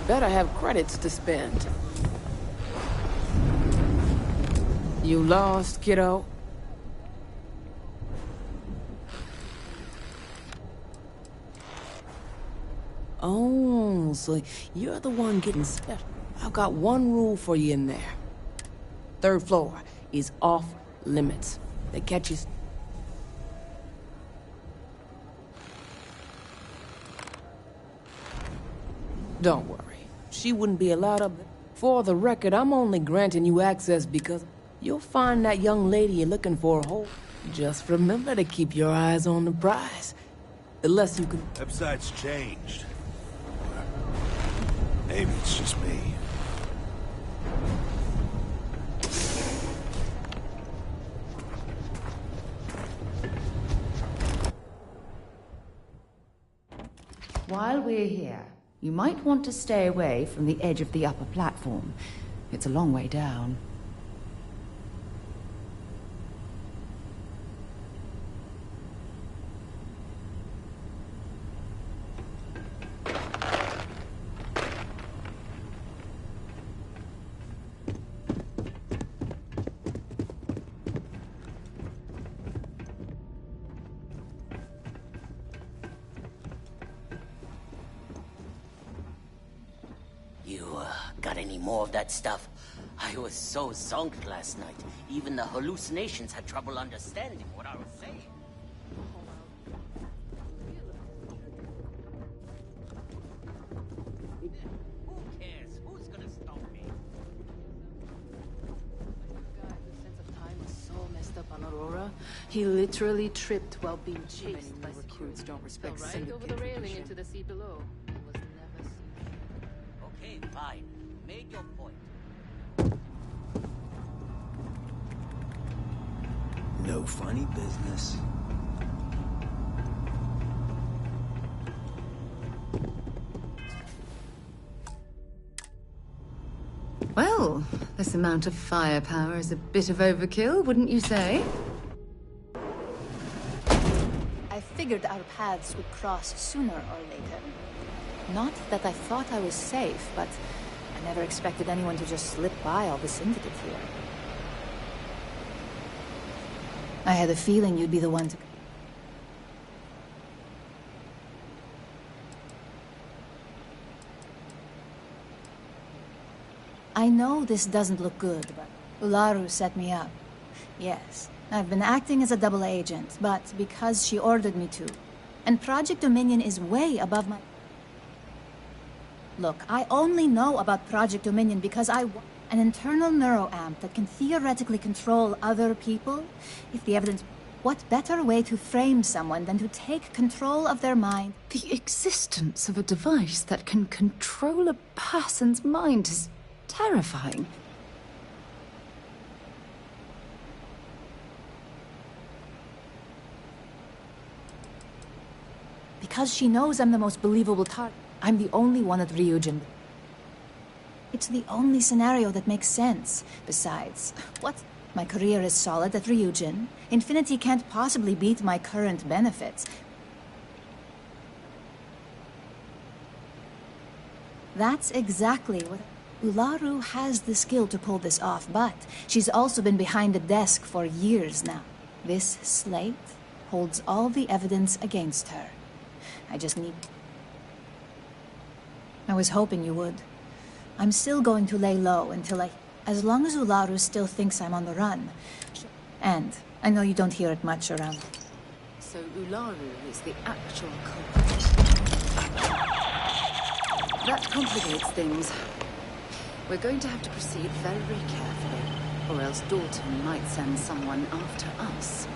Better have credits to spend. You lost, kiddo? Oh, so you're the one getting special. I've got one rule for you in there. Third floor is off limits. They catch you. Don't worry. She wouldn't be allowed up there. For the record, I'm only granting you access because you'll find that young lady you're looking for a hole. Just remember to keep your eyes on the prize. The less you can... Website's changed. Maybe it's just me. While we're here, you might want to stay away from the edge of the upper platform. It's a long way down. Got any more of that stuff? I was so zonked last night. Even the hallucinations had trouble understanding what I was saying. Who cares? Who's gonna stop me? The guy whose sense of time was so messed up on Aurora, he literally tripped while being chased by recruits. Don't respect right over the railing into the sea below. He was never seen. Okay, fine. Made your point. No funny business. Well, this amount of firepower is a bit of overkill, wouldn't you say? I figured our paths would cross sooner or later. Not that I thought I was safe, but I never expected anyone to just slip by all the syndicate here. I had a feeling you'd be the one to... I know this doesn't look good, but Ularu set me up. Yes, I've been acting as a double agent, but because she ordered me to. And Project Dominion is way above my... Look, I only know about Project Dominion because an internal neuroamp that can theoretically control other people. If the evidence... What better way to frame someone than to take control of their mind? The existence of a device that can control a person's mind is terrifying. Because she knows I'm the most believable target. I'm the only one at Ryujin. It's the only scenario that makes sense. Besides, what? My career is solid at Ryujin. Infinity can't possibly beat my current benefits. That's exactly what... Ularu has the skill to pull this off, but she's also been behind the desk for years now. This slate holds all the evidence against her. I just need... I was hoping you would. I'm still going to lay low until as long as Ularu still thinks I'm on the run. And I know you don't hear it much around. So Ularu is the actual culprit. That complicates things. We're going to have to proceed very carefully, or else Dalton might send someone after us.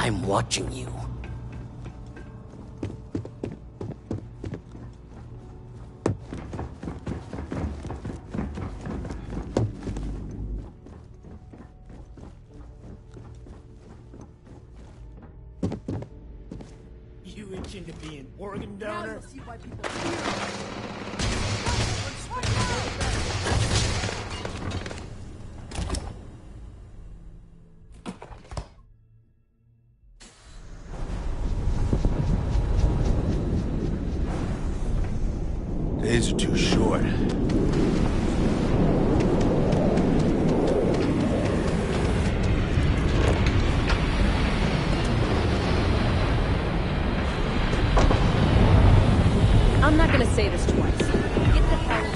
I'm watching you. You itching to be an organ donor? Days are too short. I'm not gonna say this twice. Get the hell.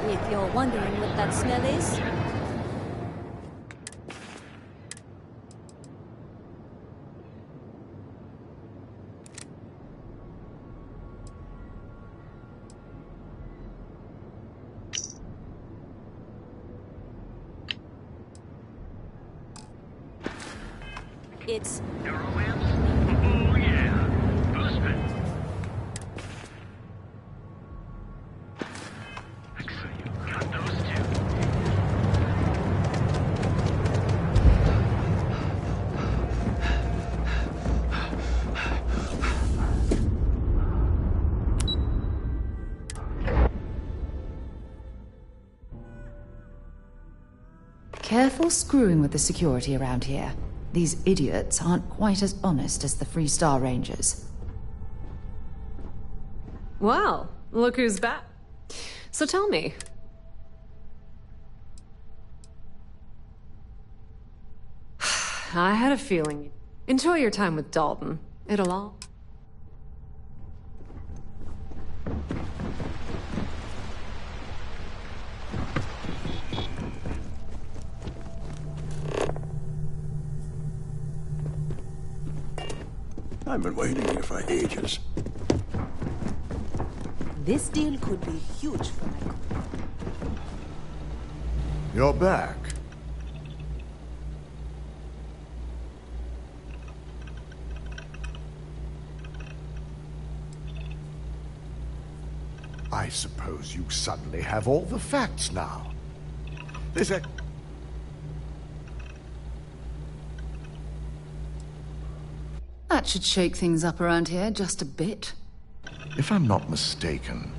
If you're wondering what that smell is, it's Oh yeah, boosted. So you got those two. Careful screwing with the security around here. These idiots aren't quite as honest as the Free Star Rangers. Well, look who's back. So tell me. I had a feeling. Enjoy your time with Dalton. It'll all... I've been waiting here for ages. This deal could be huge for my company. You're back. I suppose you suddenly have all the facts now. There's a... That should shake things up around here just a bit. If I'm not mistaken,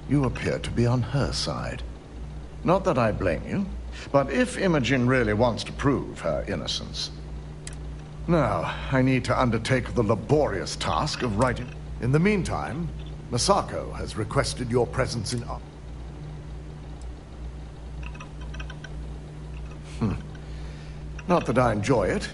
you appear to be on her side. Not that I blame you, but if Imogen really wants to prove her innocence... Now, I need to undertake the laborious task of writing... In the meantime, Masako has requested your presence in... Not that I enjoy it.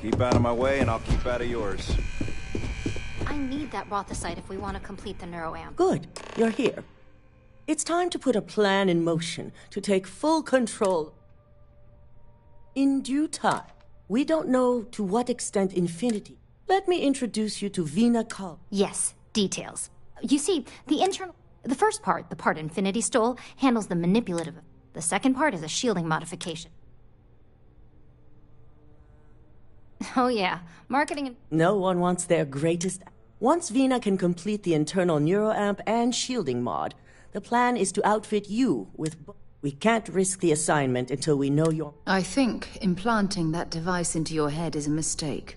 Keep out of my way, and I'll keep out of yours. I need that Rothicite if we want to complete the neuroamp. Good, you're here. It's time to put a plan in motion to take full control. In due time. We don't know to what extent Infinity. Let me introduce you to Vina Cull. Yes, details. You see, the first part, the part Infinity stole, handles the manipulative. The second part is a shielding modification. Oh yeah, marketing and... No one wants their greatest... Once Vina can complete the internal neuroamp and shielding mod, the plan is to outfit you with... We can't risk the assignment until we know your... I think implanting that device into your head is a mistake.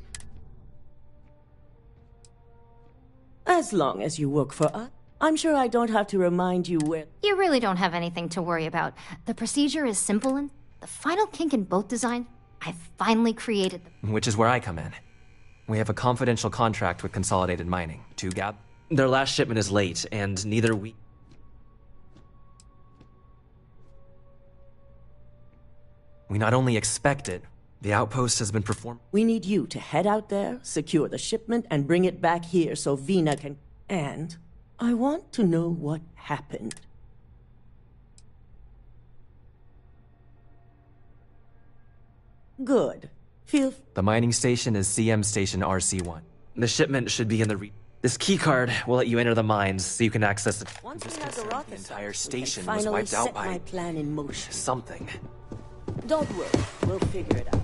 As long as you work for us, I'm sure I don't have to remind you where... You really don't have anything to worry about. The procedure is simple and the final kink in both designs, I've finally created them. Which is where I come in. We have a confidential contract with Consolidated Mining to gather. Their last shipment is late, and neither we... We not only expect it, the outpost has been performed. We need you to head out there, secure the shipment, and bring it back here so Vina can... And I want to know what happened. Good. The mining station is CM Station RC1. The shipment should be in the This keycard will let you enter the mines so you can access it. Once we have the rocket, the entire station I was finally wiped out set by my plan in motion. something. Don't worry, we'll figure it out.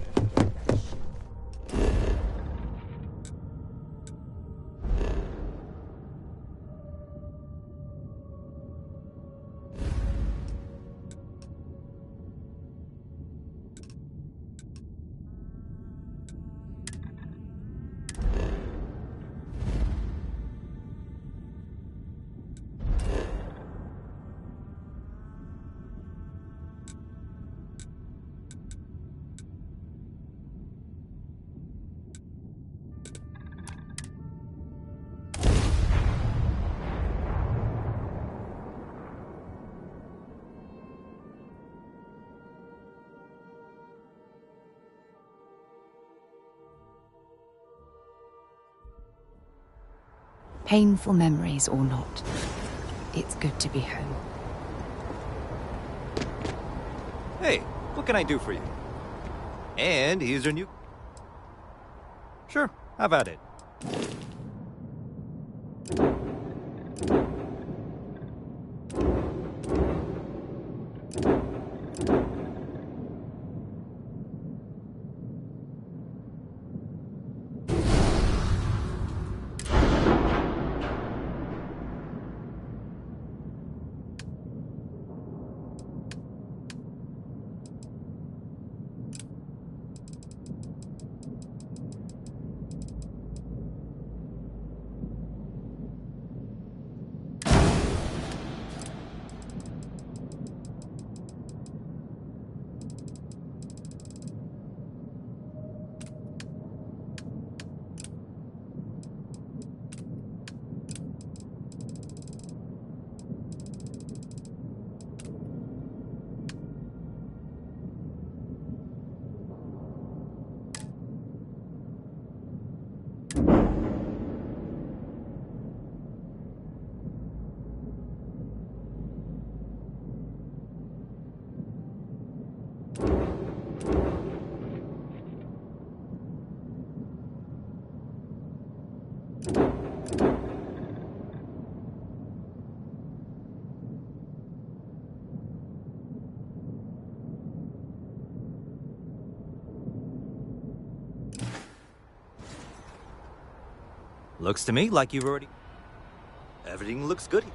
Painful memories or not, it's good to be home. Hey, what can I do for you? And here's your new... Sure, have at it. Looks to me like you've already... Everything looks good.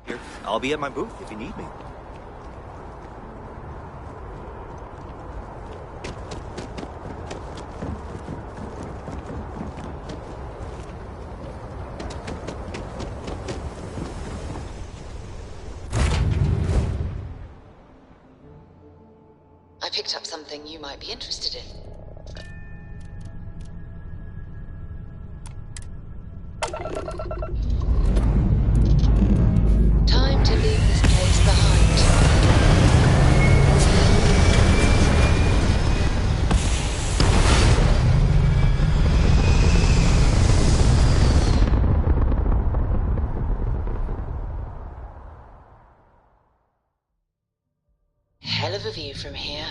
Here, I'll be at my booth if you need me. I picked up something you might be interested in. Time to leave this place behind. Hell of a view from here.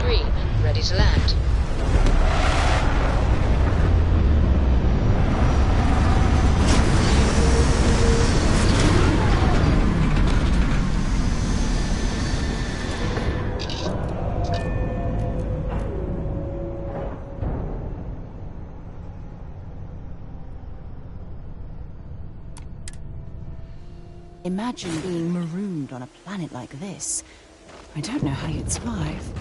green, ready to land. Imagine being marooned on a planet like this. I don't know how you'd survive.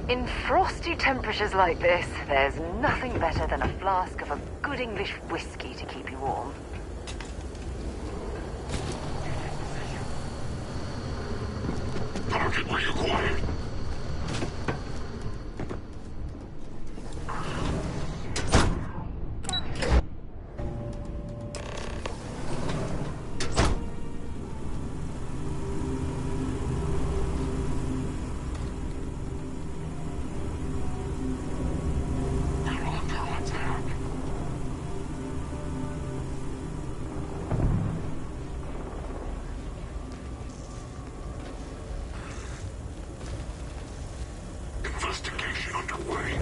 In frosty temperatures like this, there's nothing better than a flask of a good English whiskey to keep you warm. Target reacquired. Investigation underway.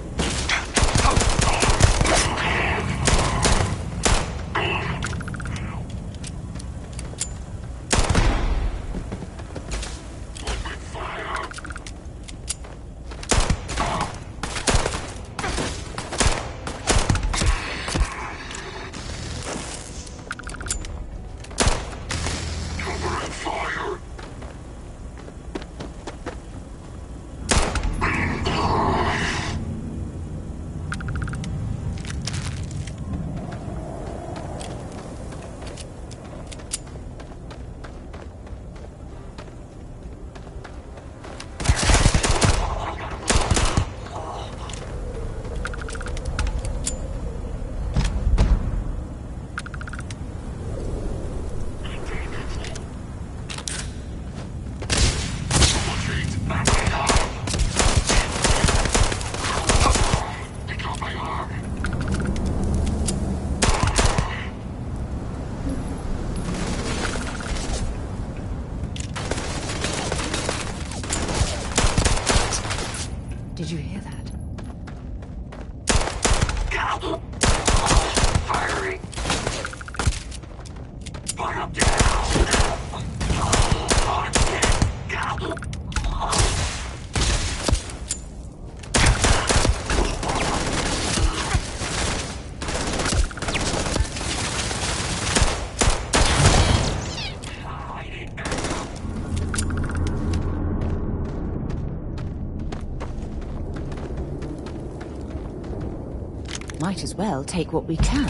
Did you hear that? Firing. Fire down. Might as well take what we can.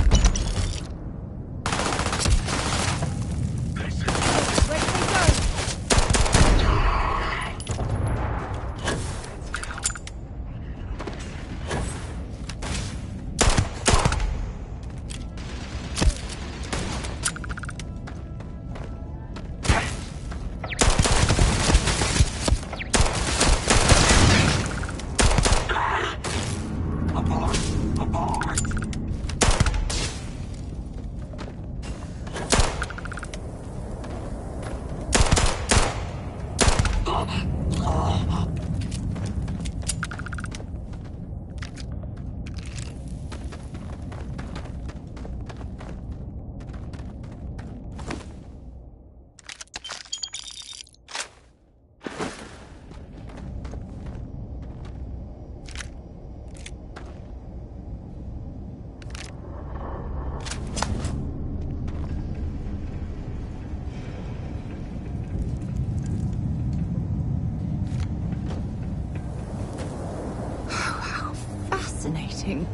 Fascinating.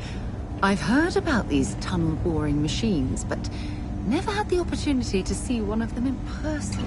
I've heard about these tunnel boring machines, but never had the opportunity to see one of them in person.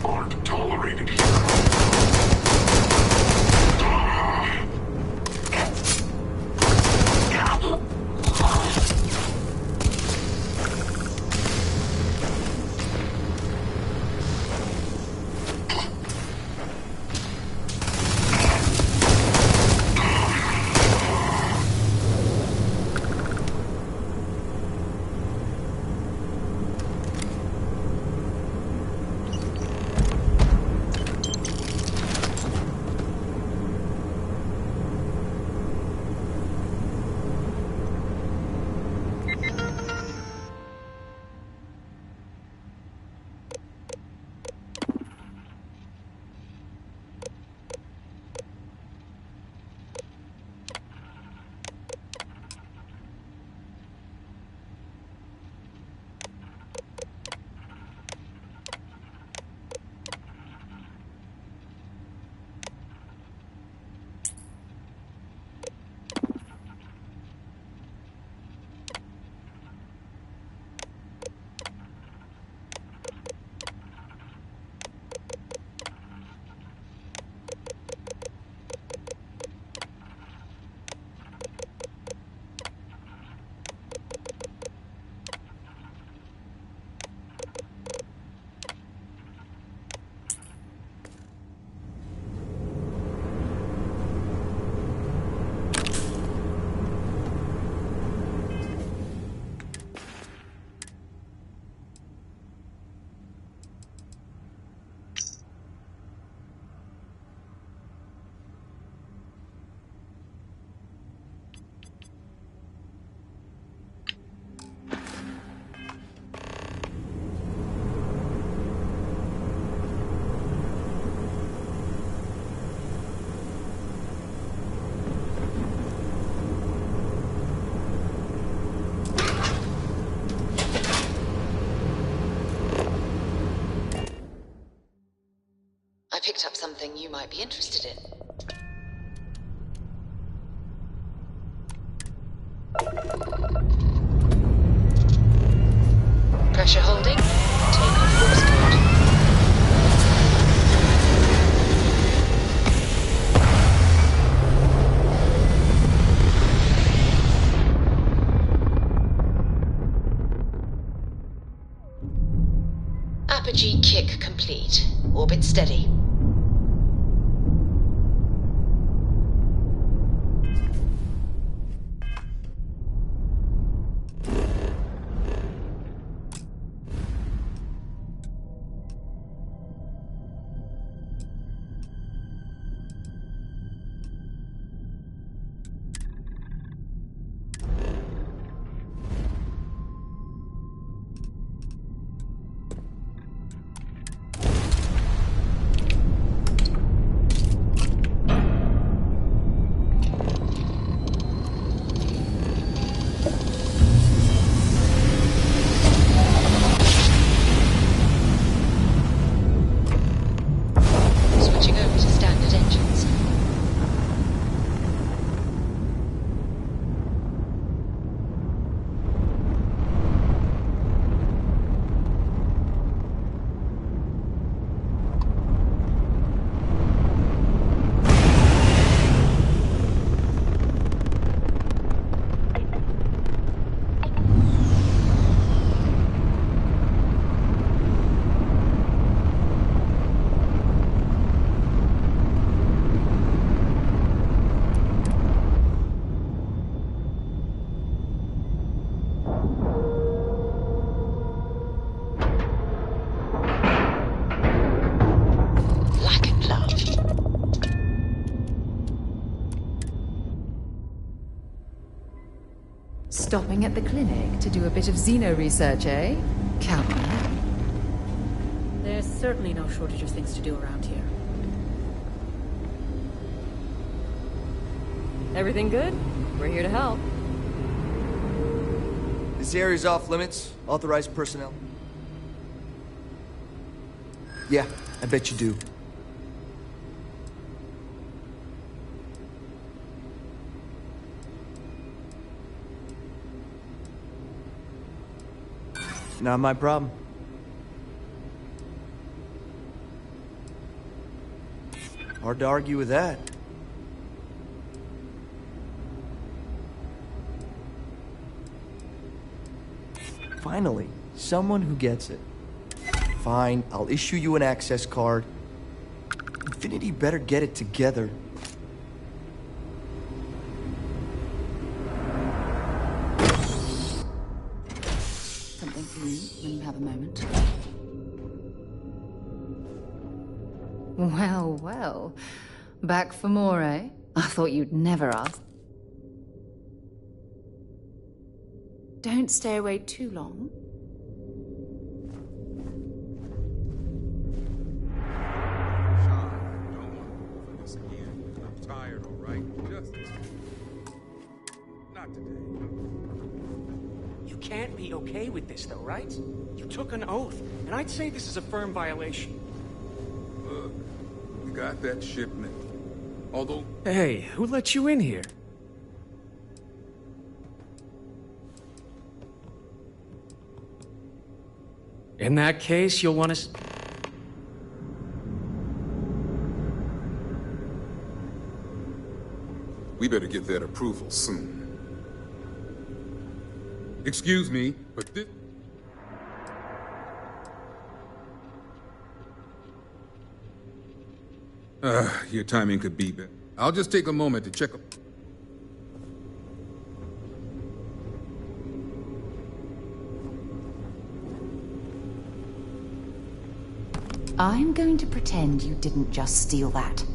Aren't tolerated here. picked up something you might be interested in. Pressure holding. Takeoff course code. Apogee kick complete. Orbit steady. Stopping at the clinic to do a bit of xeno research, eh? Count on it. There's certainly no shortage of things to do around here. Everything good? We're here to help. This area's off limits. Authorized personnel. Yeah, I bet you do. Not my problem. Hard to argue with that. Finally, someone who gets it. Fine, I'll issue you an access card. Infinity better get it together. Something for you when you have a moment. Well, well. Back for more, eh? I thought you'd never ask. Don't stay away too long. I'm tired, all right? Just not today. You can't be okay with this, though, right? You took an oath, and I'd say this is a firm violation. Look, we got that shipment. Although... Hey, who let you in here? In that case, you'll want to... We better get that approval soon. Excuse me, but this... Your timing could be better. I'll just take a moment to check up. I'm going to pretend you didn't just steal that.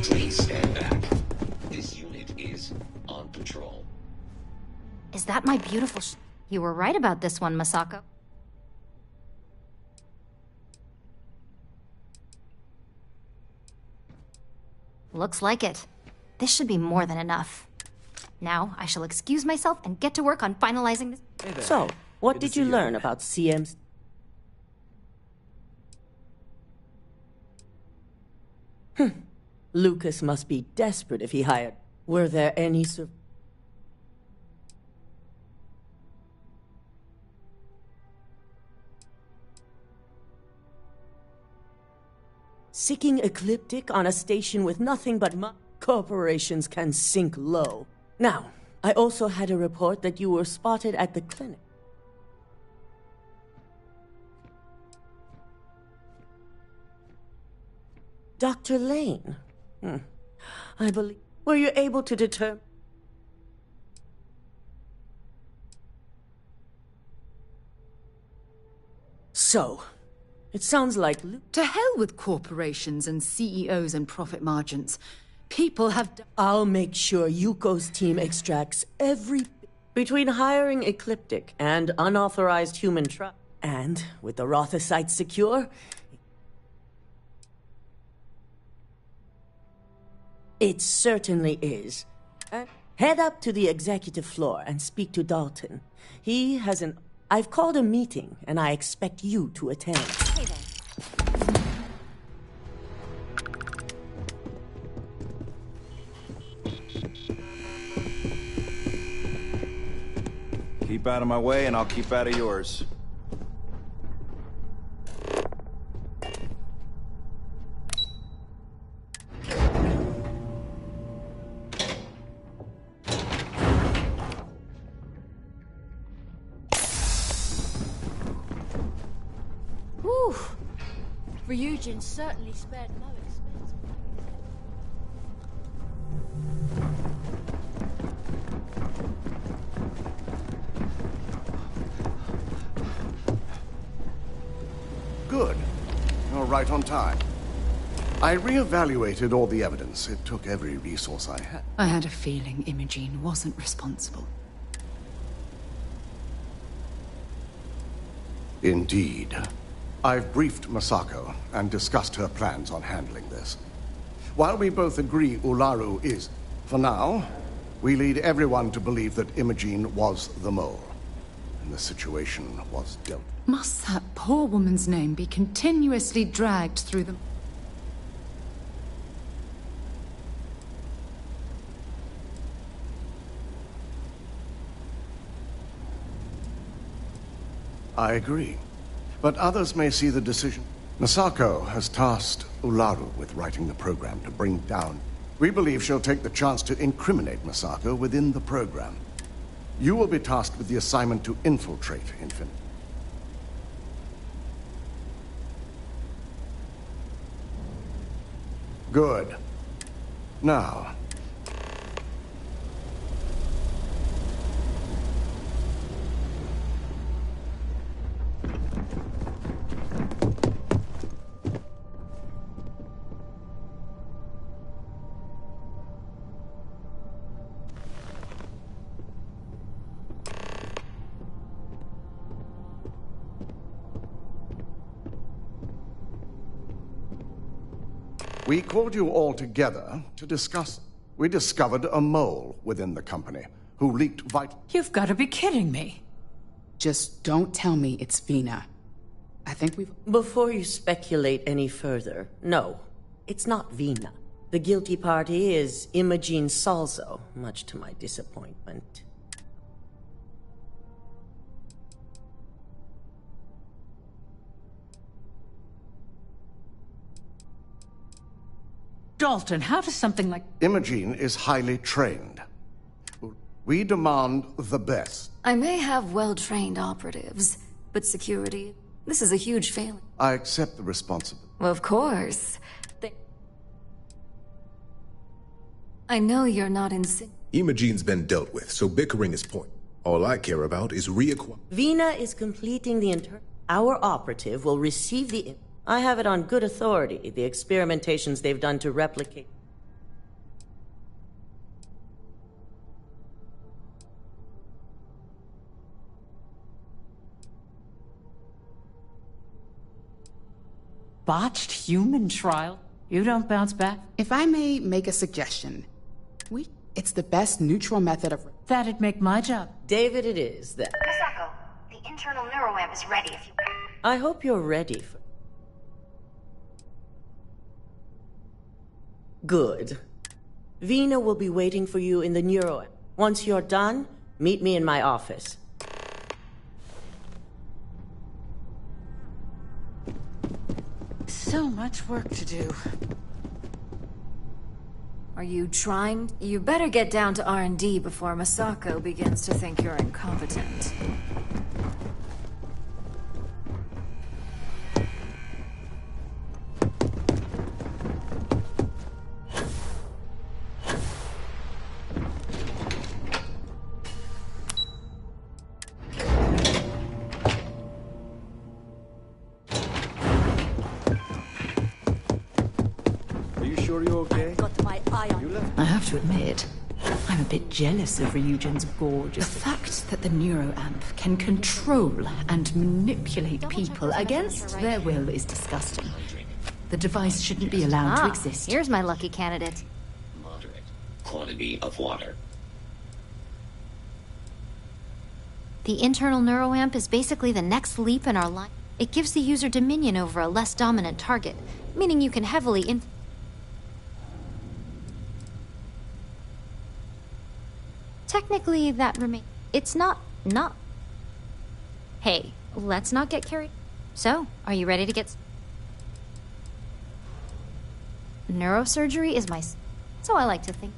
Please stand back. This unit is on patrol. Is that my beautiful You were right about this one, Masako. Looks like it. This should be more than enough. Now, I shall excuse myself and get to work on finalizing this. So, what did you learn about CM's... Lucas must be desperate if he hired... Were there any Seeking ecliptic on a station with nothing but corporations can sink low. Now, I also had a report that you were spotted at the clinic. Dr. Lane. I believe... Were you able to determine... So, it sounds like... To hell with corporations and CEOs and profit margins. People have... I'll make sure Yuko's team extracts every... Between hiring Ecliptic and unauthorized human trial. And, with the Rothocyte secure... It certainly is. Head up to the executive floor and speak to Dalton. He has an... I've called a meeting, and I expect you to attend. Hey there. Keep out of my way, and I'll keep out of yours. Ryujin certainly spared no expense. Good. You're right on time. I re-evaluated all the evidence. It took every resource I had. I had a feeling Imogene wasn't responsible. Indeed. I've briefed Masako and discussed her plans on handling this. While we both agree Ularu is, for now, we lead everyone to believe that Imogene was the mole. And the situation was dealt. Must that poor woman's name be continuously dragged through the... I agree. But others may see the decision. Masako has tasked Ularu with writing the program to bring down. We believe she'll take the chance to incriminate Masako within the program. You will be tasked with the assignment to infiltrate Infinite. Good. Now... We called you all together to discuss. We discovered a mole within the company who leaked vital... You've got to be kidding me. Just don't tell me it's Vina. I think we've... Before you speculate any further, no, it's not Vina. The guilty party is Imogene Salzo, much to my disappointment. Dalton, how does something like... Imogene is highly trained. We demand the best. I may have well-trained operatives, but security, this is a huge failure. I accept the responsibility. Of course. I know you're not in... Imogene's been dealt with, so bickering is point. All I care about is reacquire... Vina is completing the Our operative will receive the... I have it on good authority, the experimentations they've done to replicate. botched human trial? You don't bounce back? If I may make a suggestion, it's the best neutral method of... That'd make my job. David it is, then. Misako, the internal neuroamp is ready if you... I hope you're ready for... Good. Vina will be waiting for you in the neuroamp. Once you're done, meet me in my office. So much work to do. Are you trying? You better get down to R&D before Misako begins to think you're incompetent. Sure you're okay? Got my eye on you. I have to admit, I'm a bit jealous of Ryujin's gorgeous... The fact that the neuroamp can control and manipulate people against their will is disgusting. The device shouldn't be allowed to exist. Here's my lucky candidate. Moderate quantity of water. The internal neuroamp is basically the next leap in our line. It gives the user dominion over a less dominant target, meaning you can heavily Technically, that remains... It's not... Hey, let's not get carried... So, are you ready to get... Neurosurgery is my... So I like to think...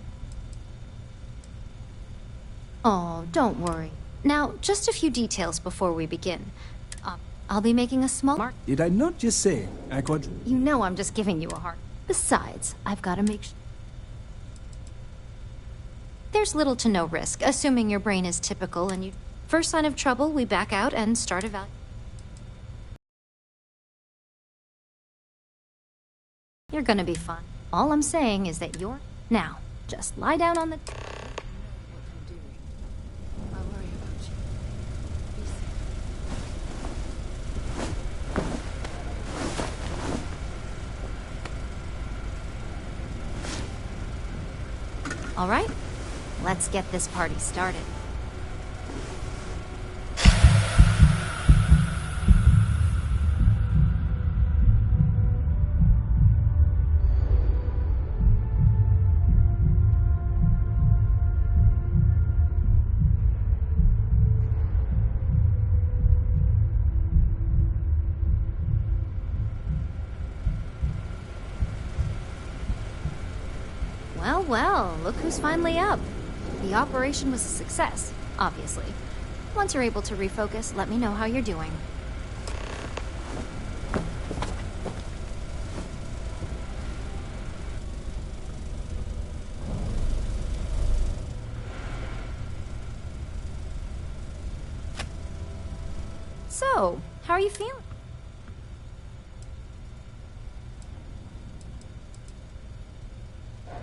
Oh, don't worry. Now, just a few details before we begin. I'll be making a small... Did I not just say I could... You know I'm just giving you a hard... Besides, I've got to make sure... There's little to no risk, assuming your brain is typical and you... First sign of trouble, we back out and start evaluating. You're gonna be fine. All I'm saying is that you're... Now, just lie down on the... All right, let's get this party started. Well, look who's finally up. The operation was a success, obviously. Once you're able to refocus, let me know how you're doing. So, how are you feeling?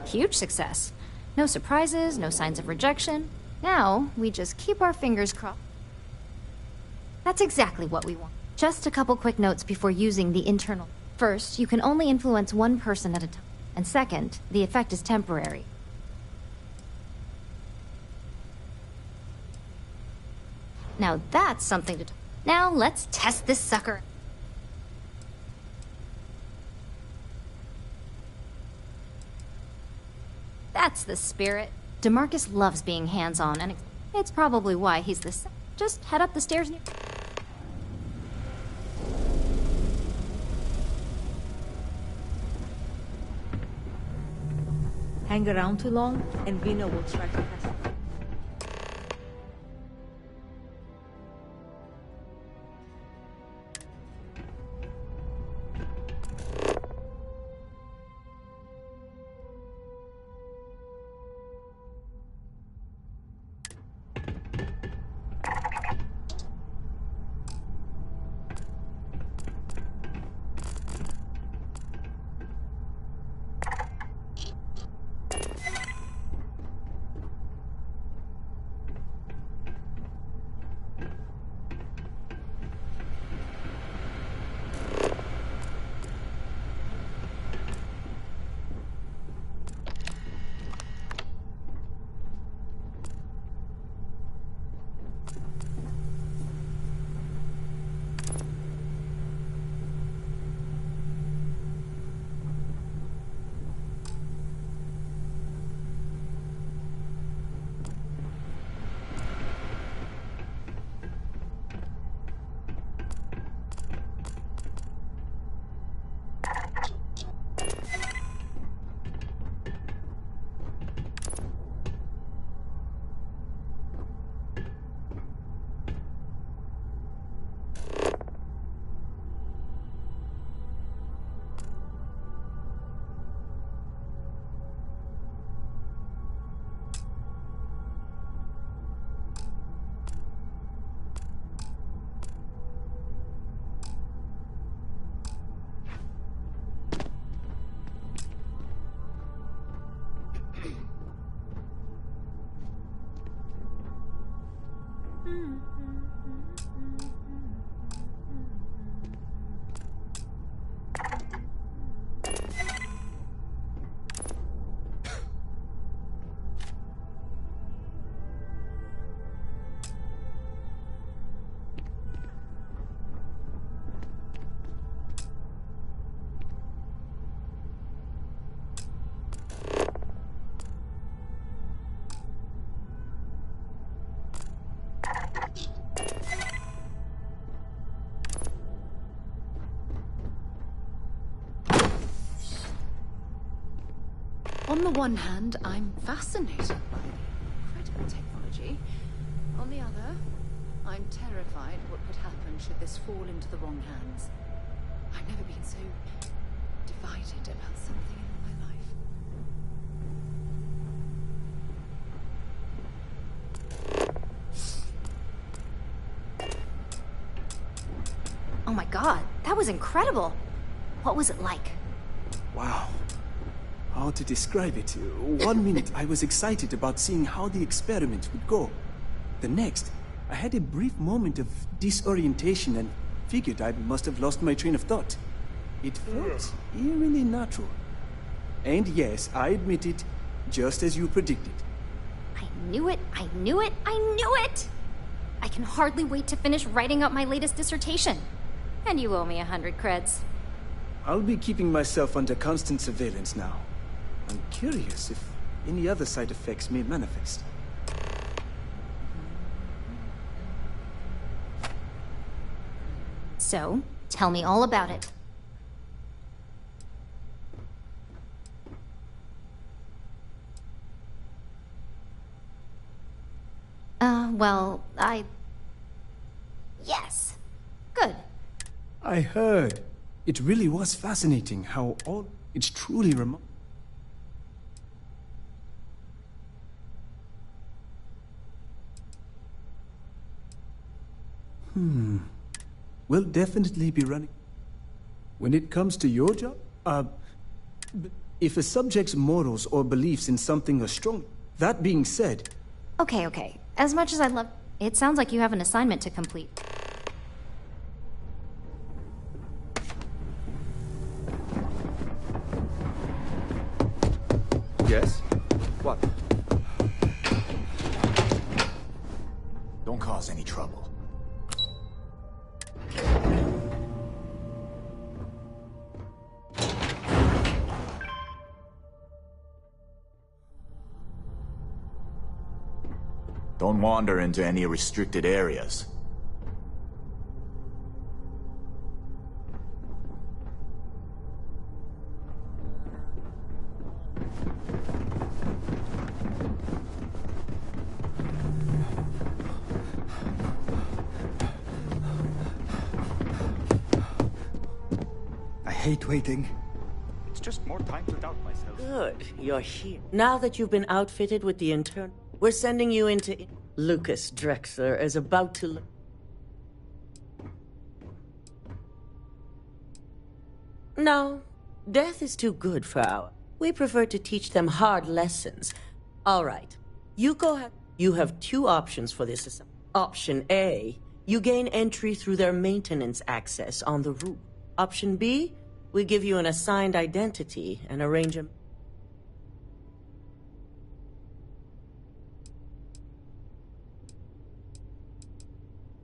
Huge success. No surprises, no signs of rejection. Now, we just keep our fingers crossed. That's exactly what we want. Just a couple quick notes before using the internal. First, you can only influence one person at a time. And second, the effect is temporary. Now that's something to... Now let's test this sucker. That's the spirit. DeMarcus loves being hands-on, and it's probably why he's this. Just head up the stairs near... Hang around too long, and Vina will try to pass it. On the one hand, I'm fascinated by the incredible technology. On the other, I'm terrified what could happen should this fall into the wrong hands. I've never been so divided about something in my life. Oh my god, that was incredible. What was it like? Wow. How to describe it? 1 minute I was excited about seeing how the experiment would go. The next, I had a brief moment of disorientation and figured I must have lost my train of thought. It felt eerily natural. And yes, I admit it, just as you predicted. I knew it, I knew it, I knew it! I can hardly wait to finish writing up my latest dissertation. And you owe me 100 creds. I'll be keeping myself under constant surveillance now. I'm curious if any other side effects may manifest. So, tell me all about it. Well, Yes. Good. I heard. It really was fascinating how all... It's truly remarkable. We'll definitely be running. When it comes to your job, if a subject's morals or beliefs in something are strong, that being said... Okay. As much as I'd love... It sounds like you have an assignment to complete. Yes? What? Don't cause any trouble. Don't wander into any restricted areas. I hate waiting. It's just more time to doubt myself. Good, you're here. Now that you've been outfitted with the intern, we're sending you into... Lucas Drexler is about to... No, death is too good for our... We prefer to teach them hard lessons. All right, you go ahead. You have two options for this assignment. Option A, you gain entry through their maintenance access on the roof. Option B, we give you an assigned identity and arrange a...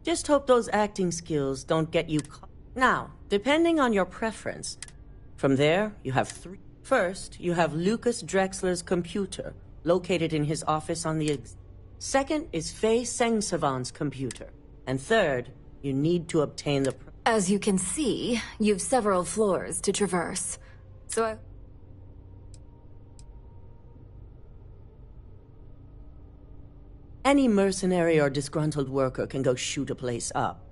Just hope those acting skills don't get you caught. Now, depending on your preference, from there, you have three. First, you have Lucas Drexler's computer, located in his office on the... Second is Faye Sengsavan's computer. And third, you need to obtain the... As you can see, you've several floors to traverse. So Any mercenary or disgruntled worker can go shoot a place up.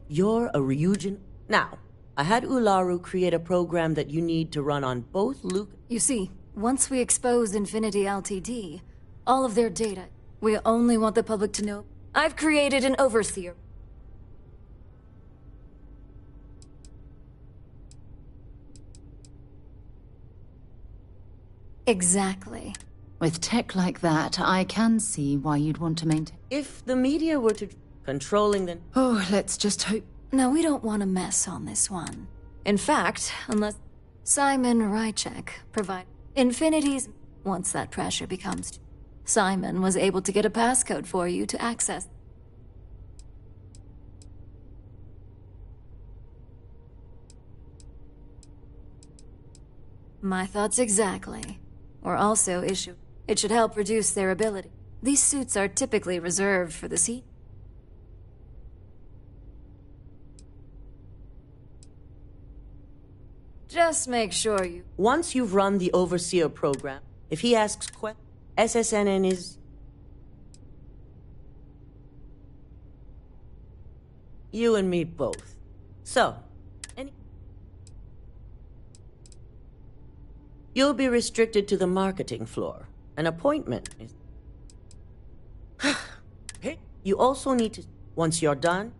You're a Ryujin... Now, I had Ularu create a program that you need to run on both Luke... You see, once we expose Infinity Ltd, all of their data, we only want the public to know. I've created an overseer. Exactly. With tech like that, I can see why you'd want to maintain... If the media were to... controlling the... Oh, let's just hope. No, we don't want to mess on this one. In fact, unless Simon Rychek provide Infinity's... Once that pressure becomes... Simon was able to get a passcode for you to access. My thoughts exactly. Or also issue. It should help reduce their ability. These suits are typically reserved for the seat. Just make sure you... Once you've run the Overseer program, if he asks questions, SSNN is... You and me both. So, you'll be restricted to the marketing floor. An appointment is... Hey, you also need to... Once you're done,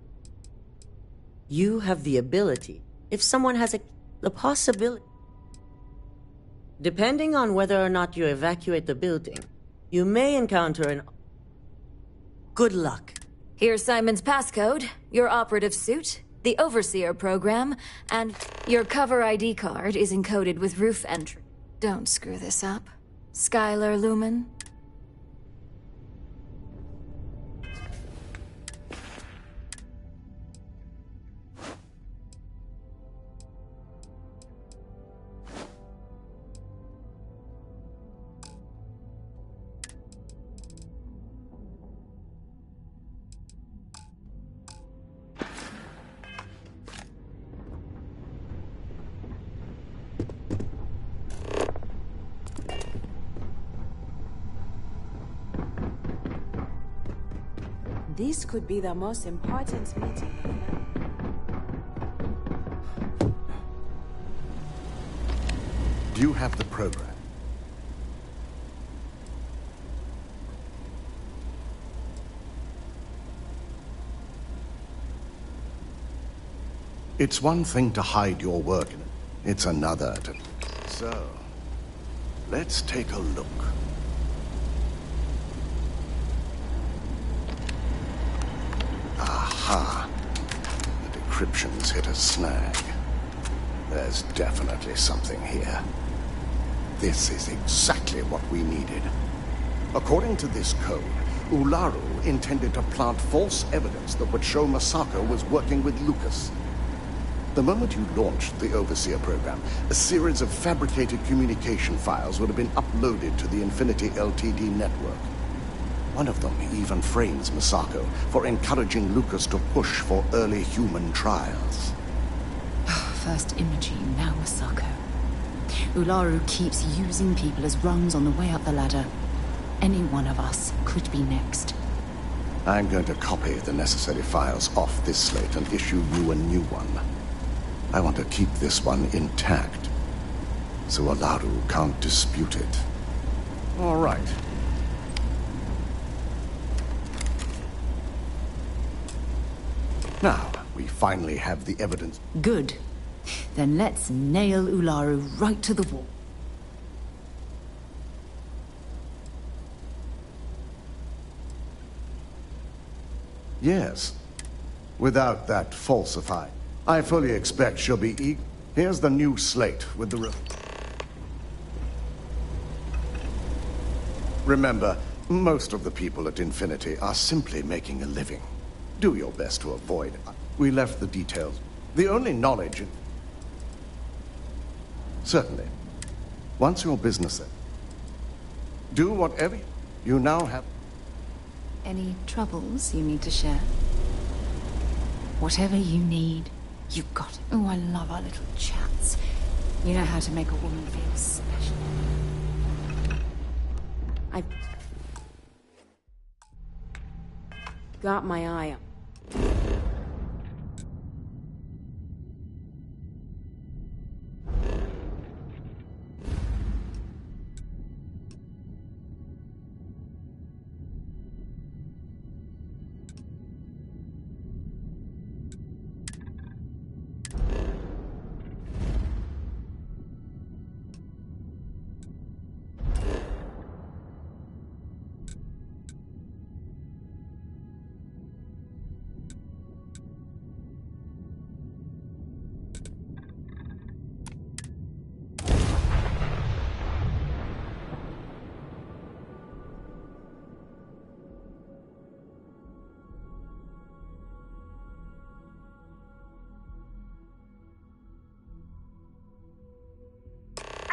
you have the ability. If someone has the possibility... Depending on whether or not you evacuate the building, you may encounter an... Good luck. Here's Simon's passcode, your operative suit, the Overseer program, and your cover ID card is encoded with roof entry. Don't screw this up. Skylar Lumen. This could be the most important meeting. Do you have the program? It's one thing to hide your work in it. It's another to... So, let's take a look. Aha! The decryption's hit a snag. There's definitely something here. This is exactly what we needed. According to this code, Ularu intended to plant false evidence that would show Masako was working with Lucas. The moment you launched the Overseer program, a series of fabricated communication files would have been uploaded to the Infinity LTD network. One of them even frames Masako for encouraging Lucas to push for early human trials. First Imogene, now Masako. Ularu keeps using people as rungs on the way up the ladder. Any one of us could be next. I'm going to copy the necessary files off this slate and issue you a new one. I want to keep this one intact, so Ularu can't dispute it. All right. Now, we finally have the evidence. Good. Then let's nail Ularu right to the wall. Yes. Without that falsified. I fully expect she'll be eager. Here's the new slate with the... Remember, most of the people at Infinity are simply making a living. Do your best to avoid... We left the details. The only knowledge... Certainly. Once your business... Do whatever you now have... Any troubles you need to share? Whatever you need, you've got it. Oh, I love our little chats. You know how to make a woman feel special. I've got my eye on.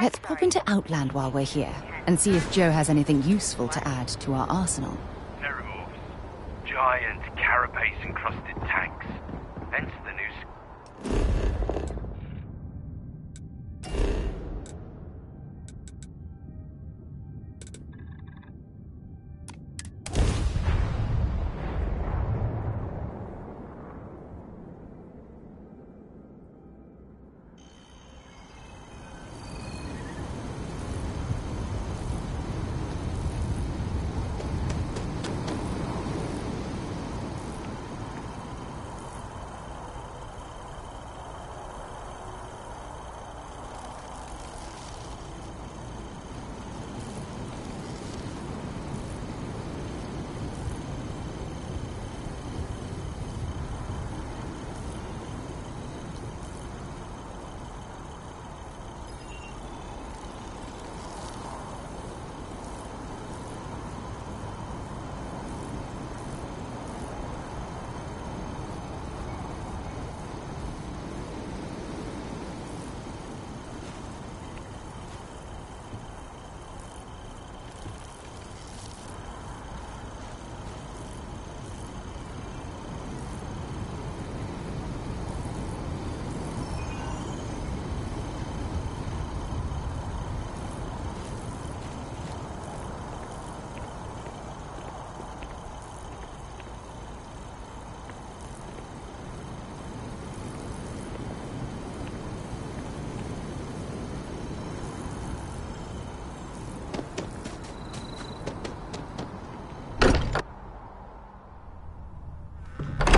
Let's pop into Outland while we're here, and see if Joe has anything useful to add to our arsenal. Neuromorphs. Giant carapace-encrusted tanks. Hence the new...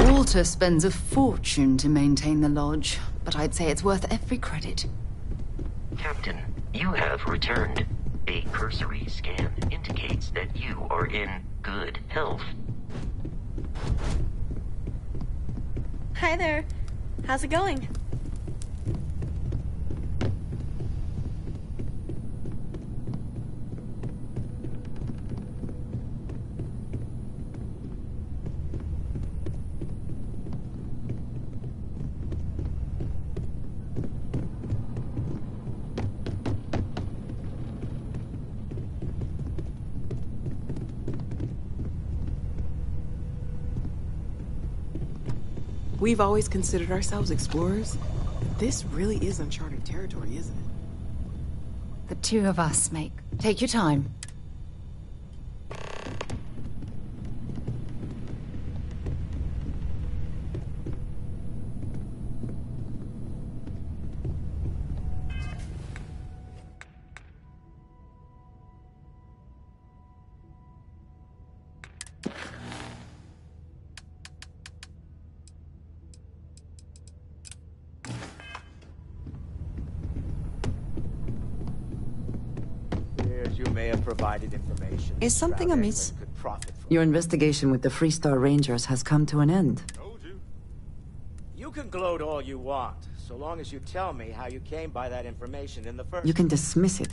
Walter spends a fortune to maintain the lodge, but I'd say it's worth every credit. Captain, you have returned. A cursory scan indicates that you are in good health. Hi there. How's it going? We've always considered ourselves explorers. This really is uncharted territory, isn't it? The two of us make. Take your time. You may have provided information. Is something Shroud amiss? Edwin could profit from. Your investigation with the Freestar Rangers has come to an end. You can gloat all you want, so long as you tell me how you came by that information in the first. You can dismiss it.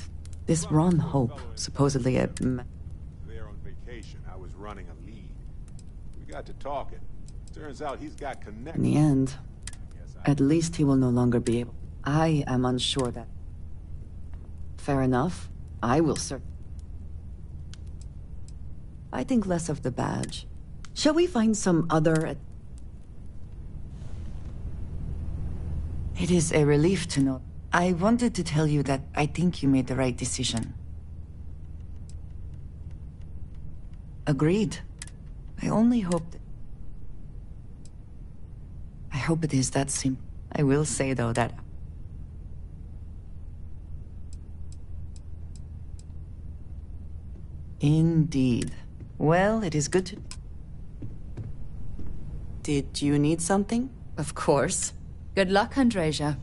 This Ron Hope, supposedly a... There on vacation, I was running a lead. We got to talking. Turns out he's got In connections. the end, at least he will no longer be able... I am unsure that... Fair enough. I will serve. I think less of the badge. Shall we find some other... It is a relief to know. I wanted to tell you that I think you made the right decision. Agreed. I only hope that... I hope it is that simple. I will say, though, that... Indeed. Well, it is good to... Did you need something? Of course. Good luck, Andreja.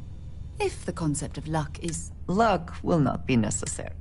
If the concept of luck is... Luck will not be necessary.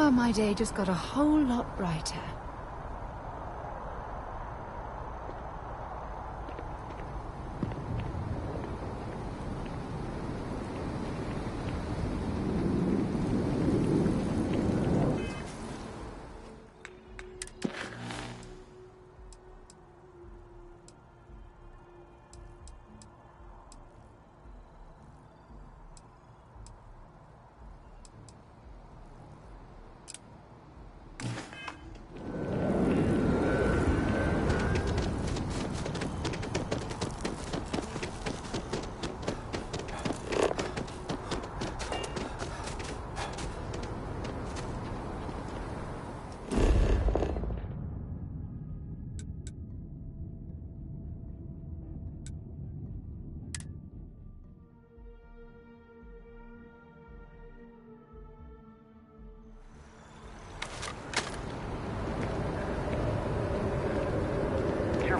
Somehow my day just got a whole lot brighter.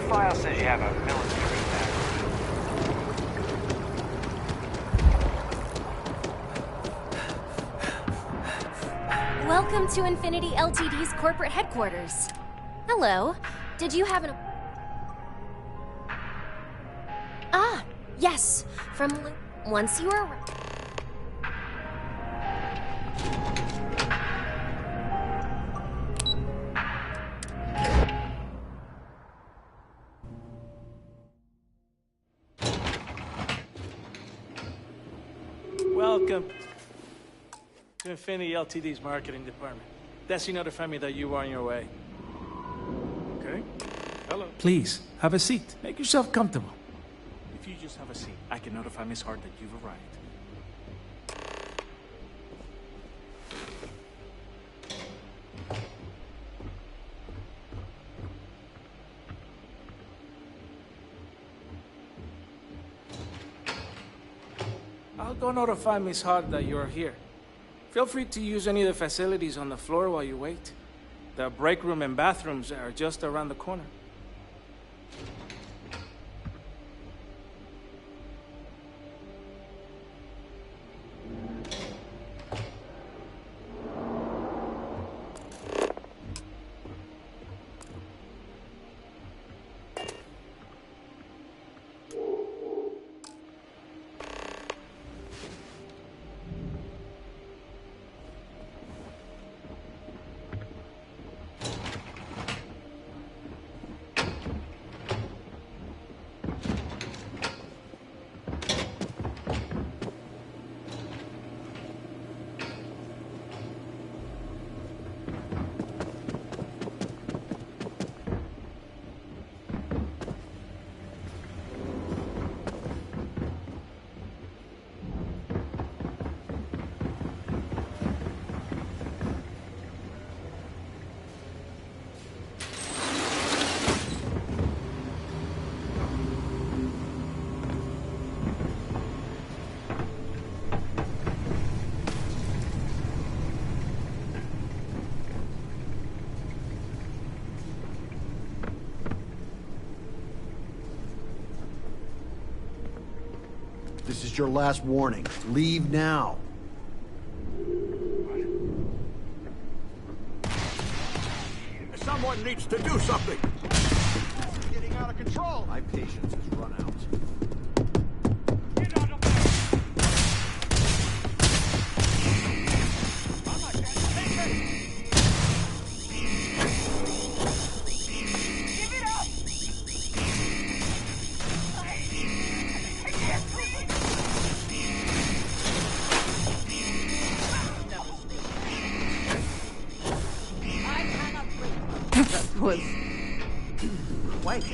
File says you have a military background. Welcome to Infinity Ltd's corporate headquarters. Hello. Did you have an... Ah, yes. From... Once you are... Welcome to Infinity Ltd's marketing department. Desi notified me that you were on your way. Okay. Hello. Please, have a seat. Make yourself comfortable. If you just have a seat, I can notify Miss Hart that you've arrived. I'll go notify Miss Hart that you're here. Feel free to use any of the facilities on the floor while you wait. The break room and bathrooms are just around the corner. This is your last warning. Leave now. Someone needs to do something. It's getting out of control. My patience has run out. Was wait.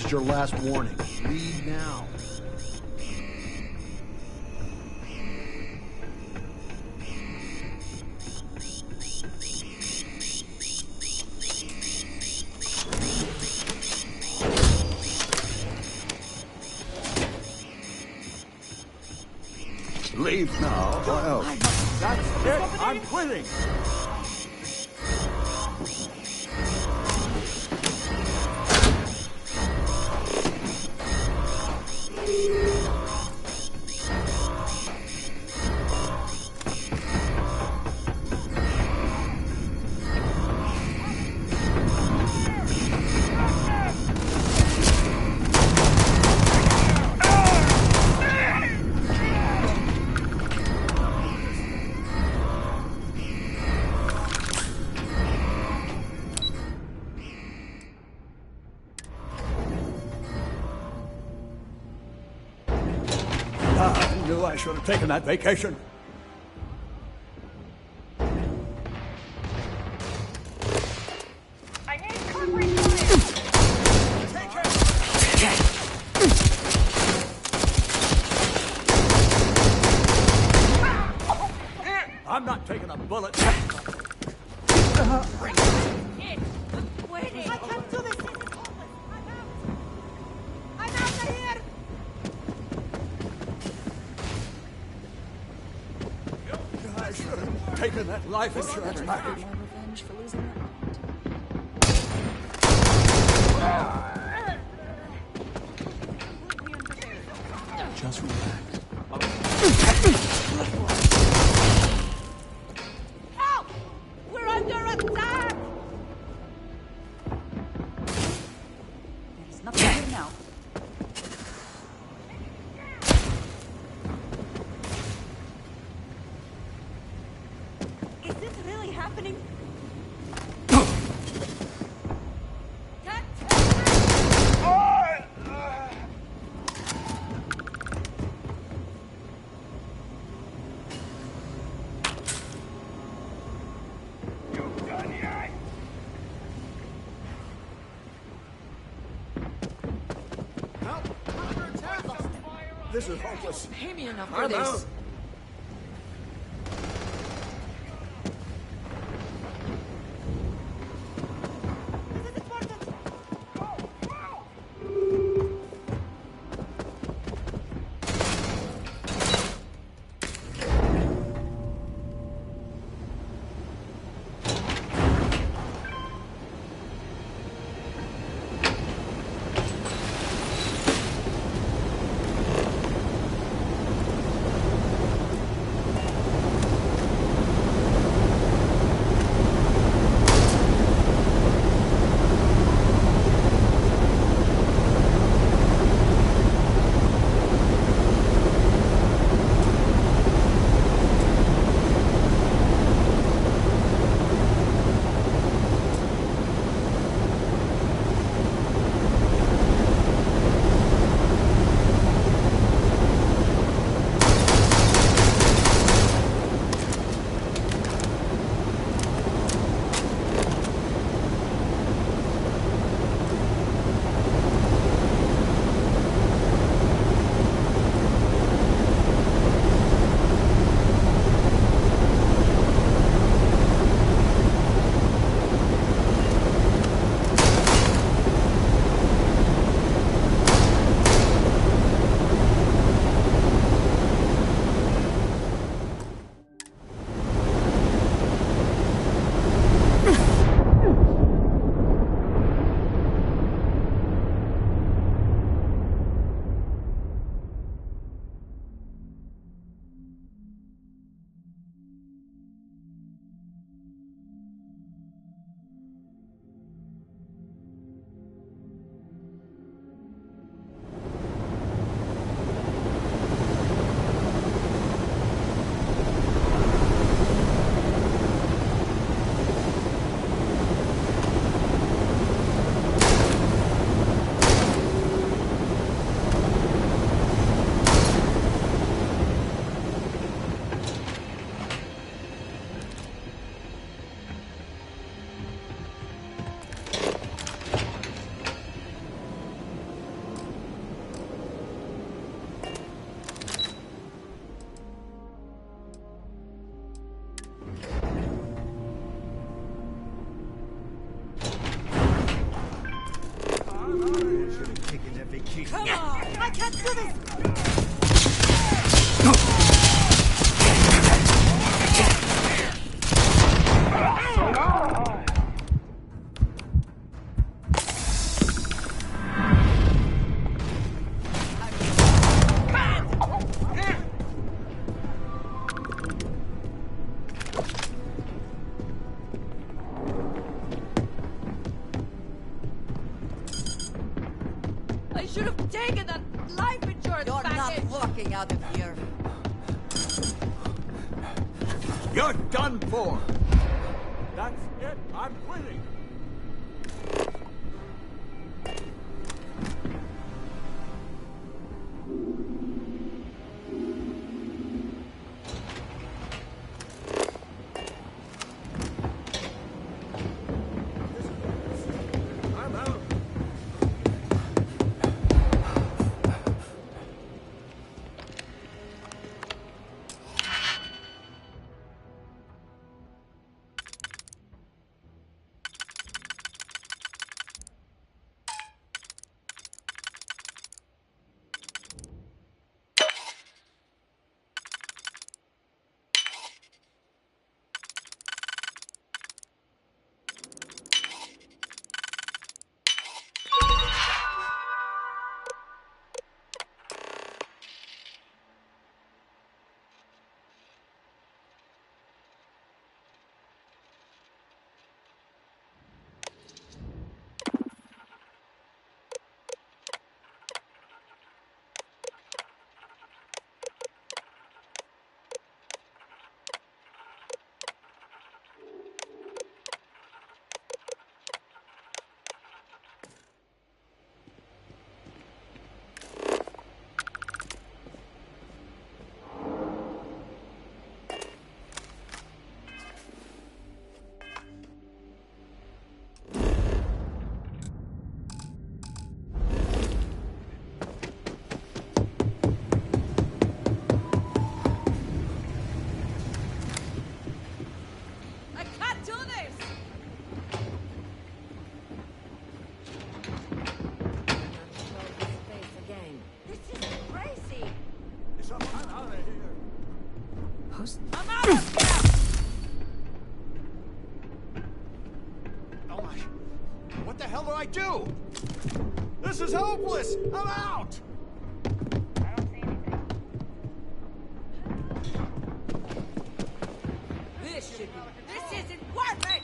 is your last warning. Leave now. Leave now, or else. That's it. I'm quitting. I knew I should have taken that vacation. I'm not taking a bullet. Waiting. I can't do this. I'm out of here. I should have taken that life insurance package. Revenge for losing Just relax. Help! We're under attack! There's nothing here now. Is this really happening? This is hopeless. Pay me enough for I'm this. out. out of here. You're done for! That's it, I'm winning! Do? This is hopeless! I'm out! This isn't worth it!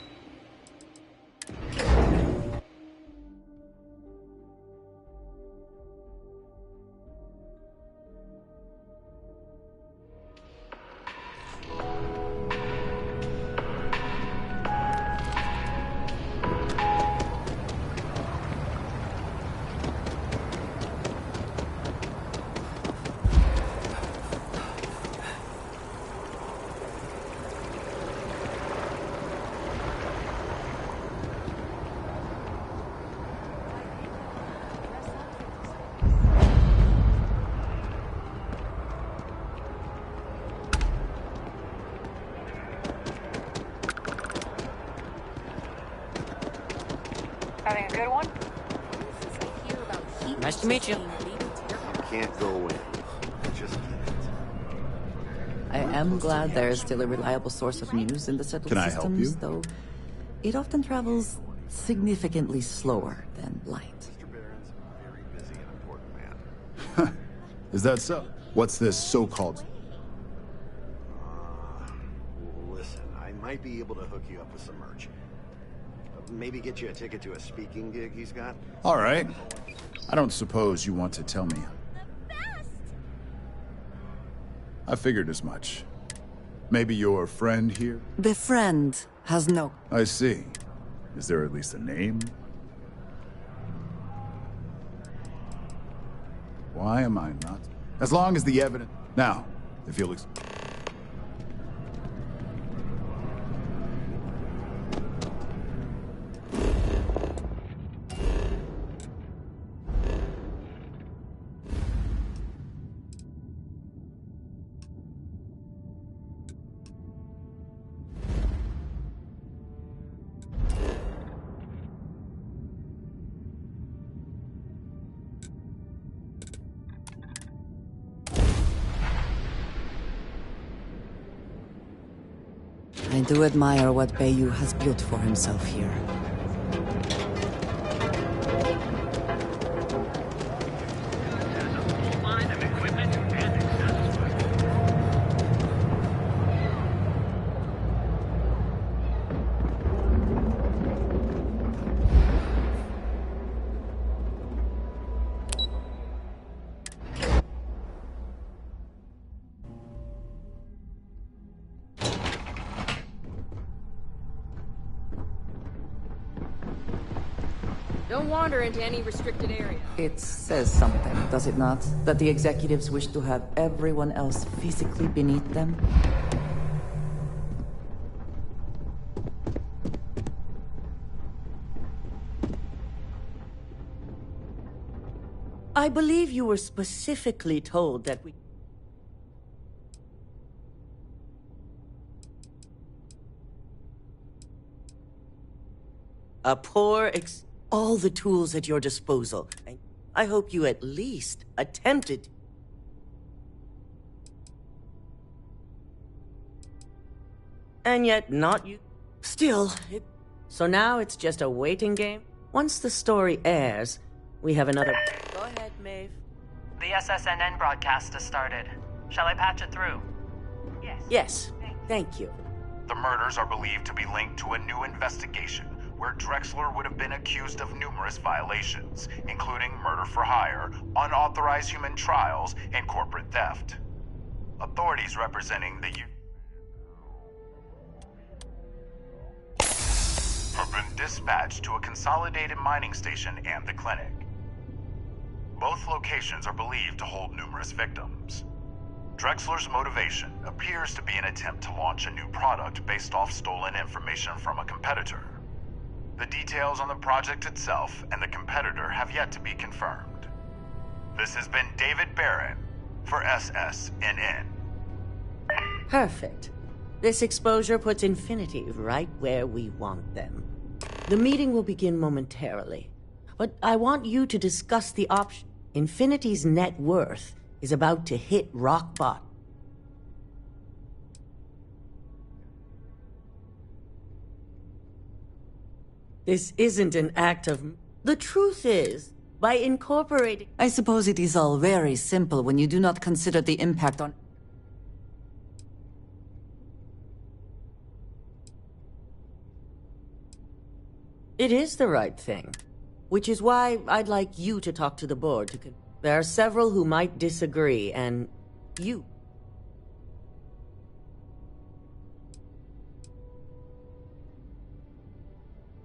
Having a good one? Nice to meet you. You can't go in. Just can't. I am glad there is still a reliable source of news in the settled Can I help systems, you? though it often travels significantly slower than light. Mr. Barron's a very busy and important man. Is that so? What's this so-called? Listen, I might be able to hook you up with some merch. Maybe get you a ticket to a speaking gig he's got. All right. I don't suppose you want to tell me. I figured as much. Maybe your friend here? The friend has no... I see. Is there at least a name? Why am I not? As long as the evidence... Now, if you'll... I do admire what Bayou has built for himself here. Don't wander into any restricted area. It says something, does it not? That the executives wish to have everyone else physically beneath them? I believe you were specifically told that we... all the tools at your disposal. I hope you at least attempted. And yet not you. Still, so now it's just a waiting game? Once the story airs, we have another... Go ahead, Maeve. The SSNN broadcast has started. Shall I patch it through? Yes, thank you. The murders are believed to be linked to a new investigation where Drexler would have been accused of numerous violations, including murder for hire, unauthorized human trials, and corporate theft. Authorities representing the have been dispatched to a consolidated mining station and the clinic. Both locations are believed to hold numerous victims. Drexler's motivation appears to be an attempt to launch a new product based off stolen information from a competitor. The details on the project itself and the competitor have yet to be confirmed. This has been David Barron for SSNN. Perfect. This exposure puts Infinity right where we want them. The meeting will begin momentarily, but I want you to discuss the option. Infinity's net worth is about to hit rock bottom. This isn't an act of... The truth is, by incorporating... I suppose it is all very simple when you do not consider the impact on... It is the right thing, which is why I'd like you to talk to the board. There are several who might disagree, and you...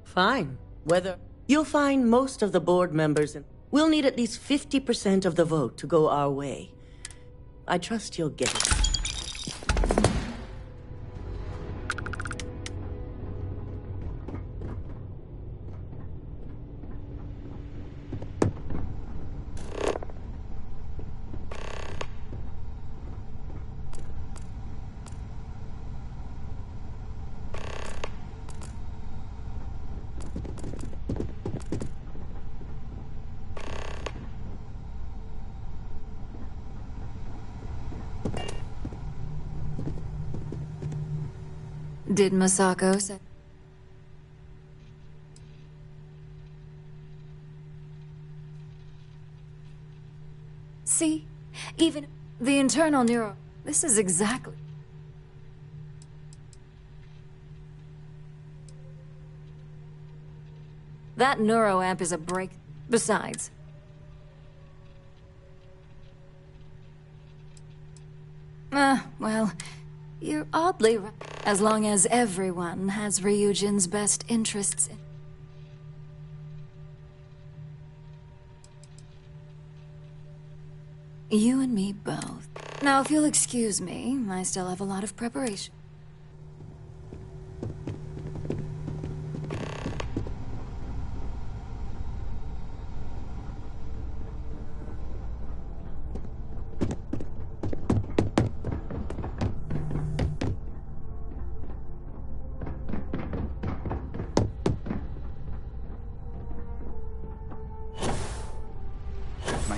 Fine. Whether... You'll find most of the board members, and we'll need at least 50% of the vote to go our way. I trust you'll get it. Did Masako say... See? Even the internal neuro... This is exactly... That neuroamp is a break... Besides... well... You're oddly right. As long as everyone has Ryujin's best interests in... You and me both. Now, if you'll excuse me, I still have a lot of preparation.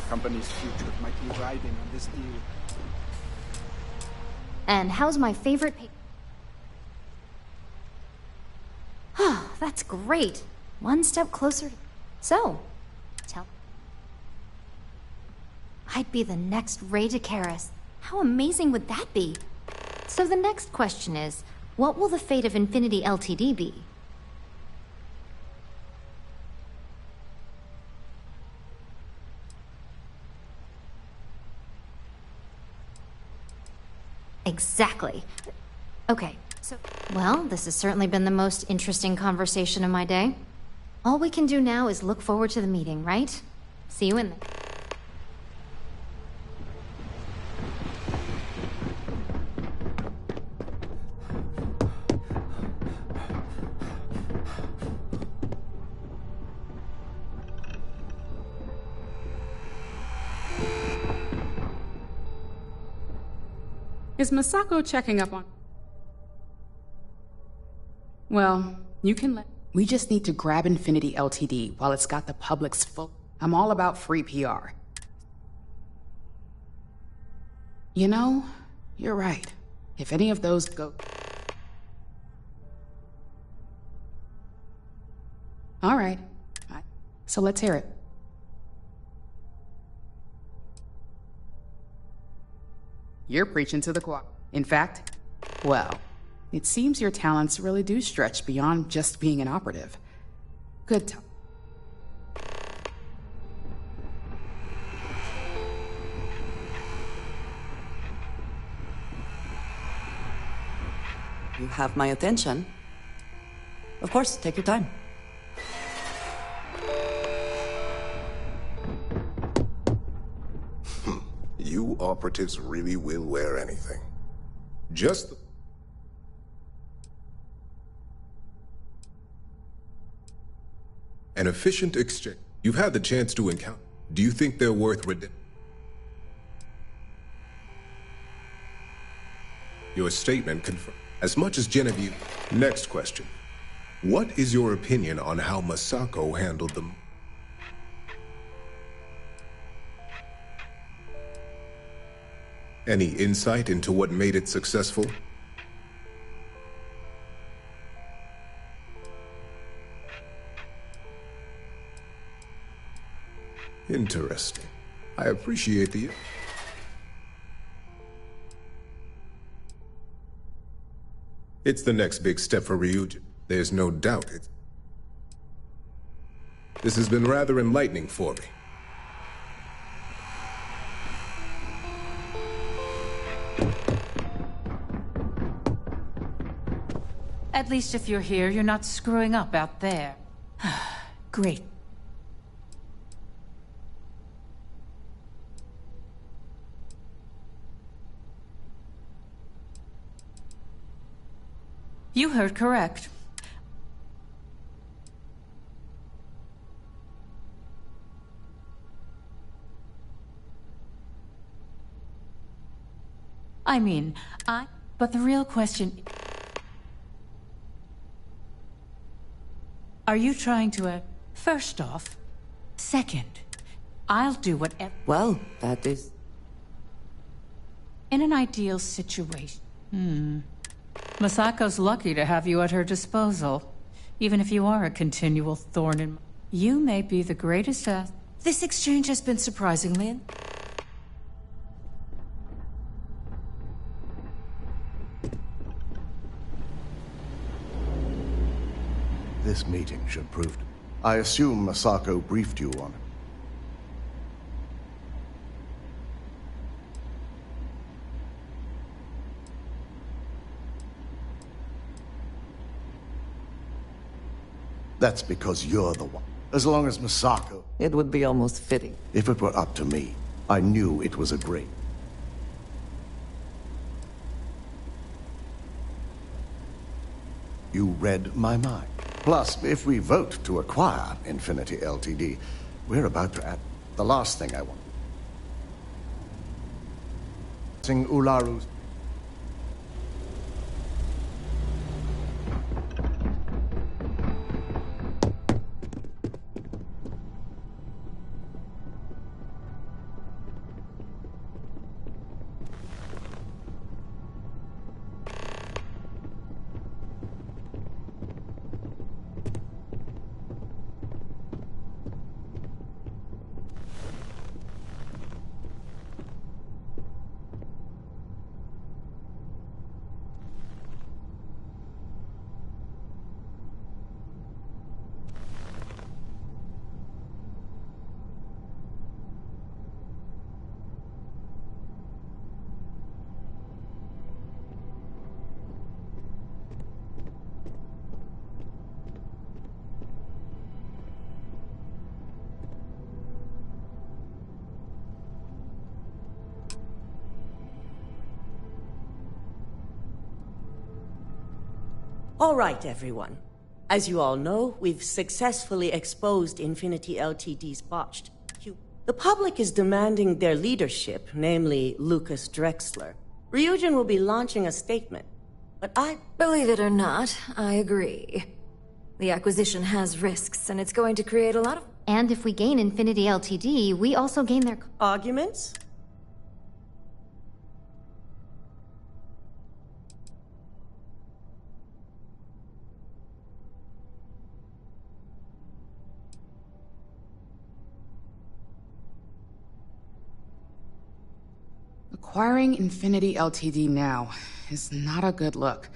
Company's future might be riding on this deal. And how's my favorite Oh, that's great. One step closer. So, tell... I'd be the next Ray DeCaris. How amazing would that be? So the next question is, what will the fate of Infinity Ltd be? Exactly. Okay, so... Well, this has certainly been the most interesting conversation of my day. All we can do now is look forward to the meeting, right? See you in there. Is Masako checking up on... Well, you can let... We just need to grab Infinity LTD while it's got the public's full... I'm all about free PR. You know, you're right. If any of those go... All right. So let's hear it. You're preaching to the choir. In fact, well, it seems your talents really do stretch beyond just being an operative. Good. You have my attention. Of course, take your time. You operatives really will wear anything. Just an efficient exchange. You've had the chance to encounter. Do you think they're worth redemption? Your statement confirmed. As much as Genevieve. Next question. What is your opinion on how Masako handled them? Any insight into what made it successful? Interesting. I appreciate the... It's the next big step for Ryujin. There's no doubt it. This has been rather enlightening for me. At least if you're here, you're not screwing up out there. Great. You heard correct. But the real question... Are you trying to, first off? Second, I'll do whatever... Well, that is... In an ideal situation. Masako's lucky to have you at her disposal. Even if you are a continual thorn in... You may be the greatest ass... This exchange has been surprisingly... This meeting should prove... I assume Masako briefed you on it. That's because you're the one. As long as Masako... It would be almost fitting. If it were up to me, I knew it was a great... You read my mind. Plus, if we vote to acquire Infinity LTD, we're about to add the last thing I want. Sing Ularu's... All right, everyone. As you all know, we've successfully exposed Infinity Ltd's botched. The public is demanding their leadership, namely Lucas Drexler. Ryujin will be launching a statement, but Believe it or not, I agree. The acquisition has risks, and it's going to create a lot of... And if we gain Infinity Ltd, we also gain their... Arguments? Acquiring Infinity Ltd now is not a good look.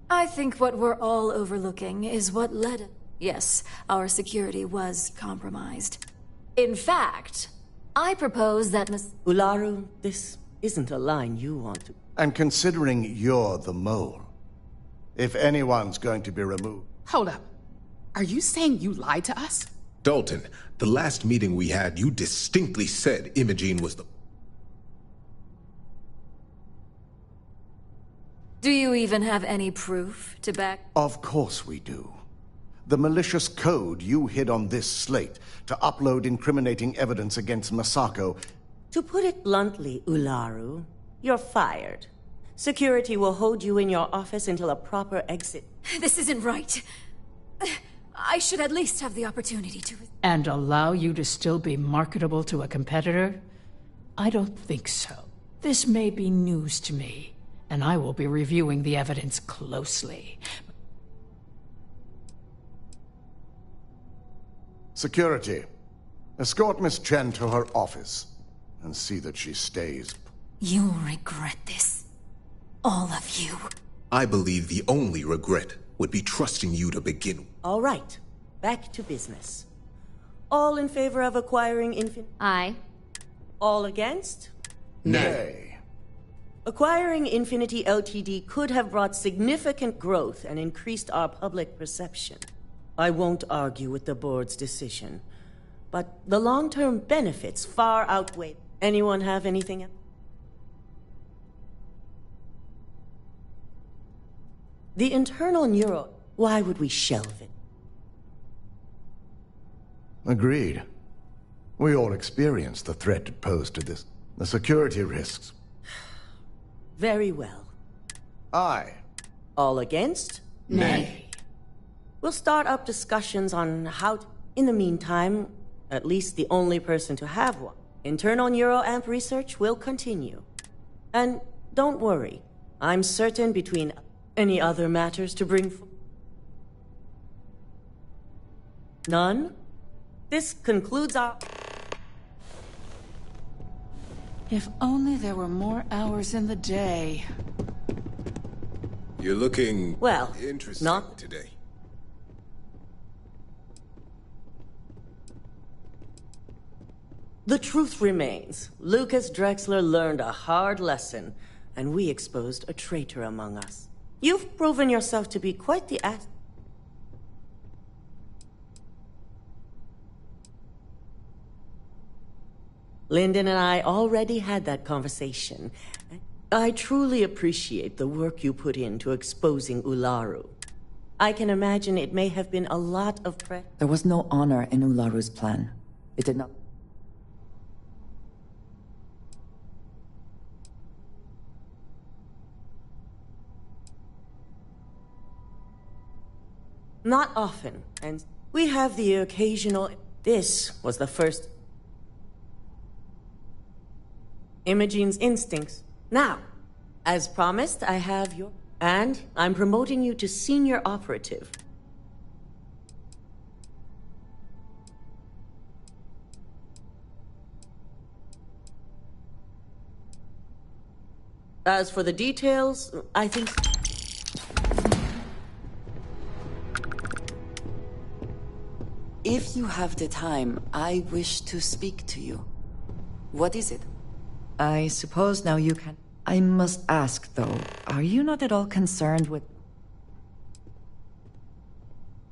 I think what we're all overlooking is what led... Yes, our security was compromised. In fact, I propose that Ularu, this isn't a line you want to... And considering you're the mole, if anyone's going to be removed... Hold up. Are you saying you lied to us? Dalton, the last meeting we had, you distinctly said Imogene was the... Do you even have any proof to back... Of course we do. The malicious code you hid on this slate to upload incriminating evidence against Masako... To put it bluntly, Ularu, you're fired. Security will hold you in your office until a proper exit... This isn't right. I should at least have the opportunity to... And allow you to still be marketable to a competitor? I don't think so. This may be news to me, and I will be reviewing the evidence closely. Security, escort Miss Chen to her office and see that she stays. You'll regret this. All of you. I believe the only regret would be trusting you to begin with. All right, back to business. All in favor of acquiring Aye. All against? Nay. Acquiring Infinity Ltd could have brought significant growth and increased our public perception. I won't argue with the board's decision, but the long-term benefits far outweigh... Anyone have anything else? The internal neuro... Why would we shelve it? Agreed. We all experienced the threat it posed to this. The security risks. Very well. Aye. All against? Nay. We'll start up discussions on how to... In the meantime, at least the only person to have one. Internal neuroamp research will continue. And don't worry, I'm certain between any other matters to bring... None? This concludes our... If only there were more hours in the day. You're looking... Well, interesting not... today. The truth remains. Lucas Drexler learned a hard lesson, and we exposed a traitor among us. You've proven yourself to be quite the Lyndon and I already had that conversation. I truly appreciate the work you put into exposing Ularu. I can imagine it may have been a lot of pressure. There was no honor in Ularu's plan. It did not... Not often, and we have the occasional... This was the first... Imogene's instincts. Now, as promised, I have your... And I'm promoting you to senior operative. As for the details, I think... If you have the time, I wish to speak to you. What is it? I suppose now you can... I must ask, though, are you not at all concerned with...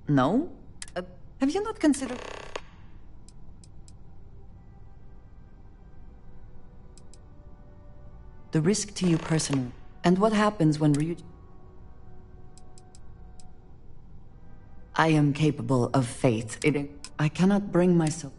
No? Have you not considered... the risk to you personally, and what happens when Ryujin... I am capable of faith. I cannot bring myself.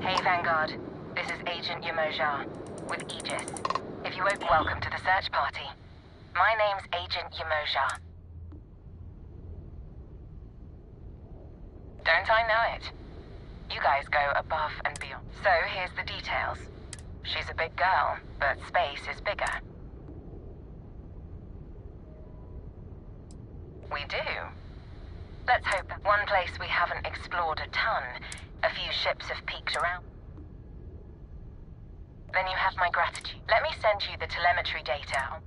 Hey, Vanguard. This is Agent Yamoja with Aegis. If you won't, welcome to the search party. My name's Agent Yamoja. Don't I know it? You guys go above and beyond. So here's the details. She's a big girl, but space is bigger. We do. Let's hope that one place we haven't explored a ton. A few ships have peeked around. Then you have my gratitude. Let me send you the telemetry data.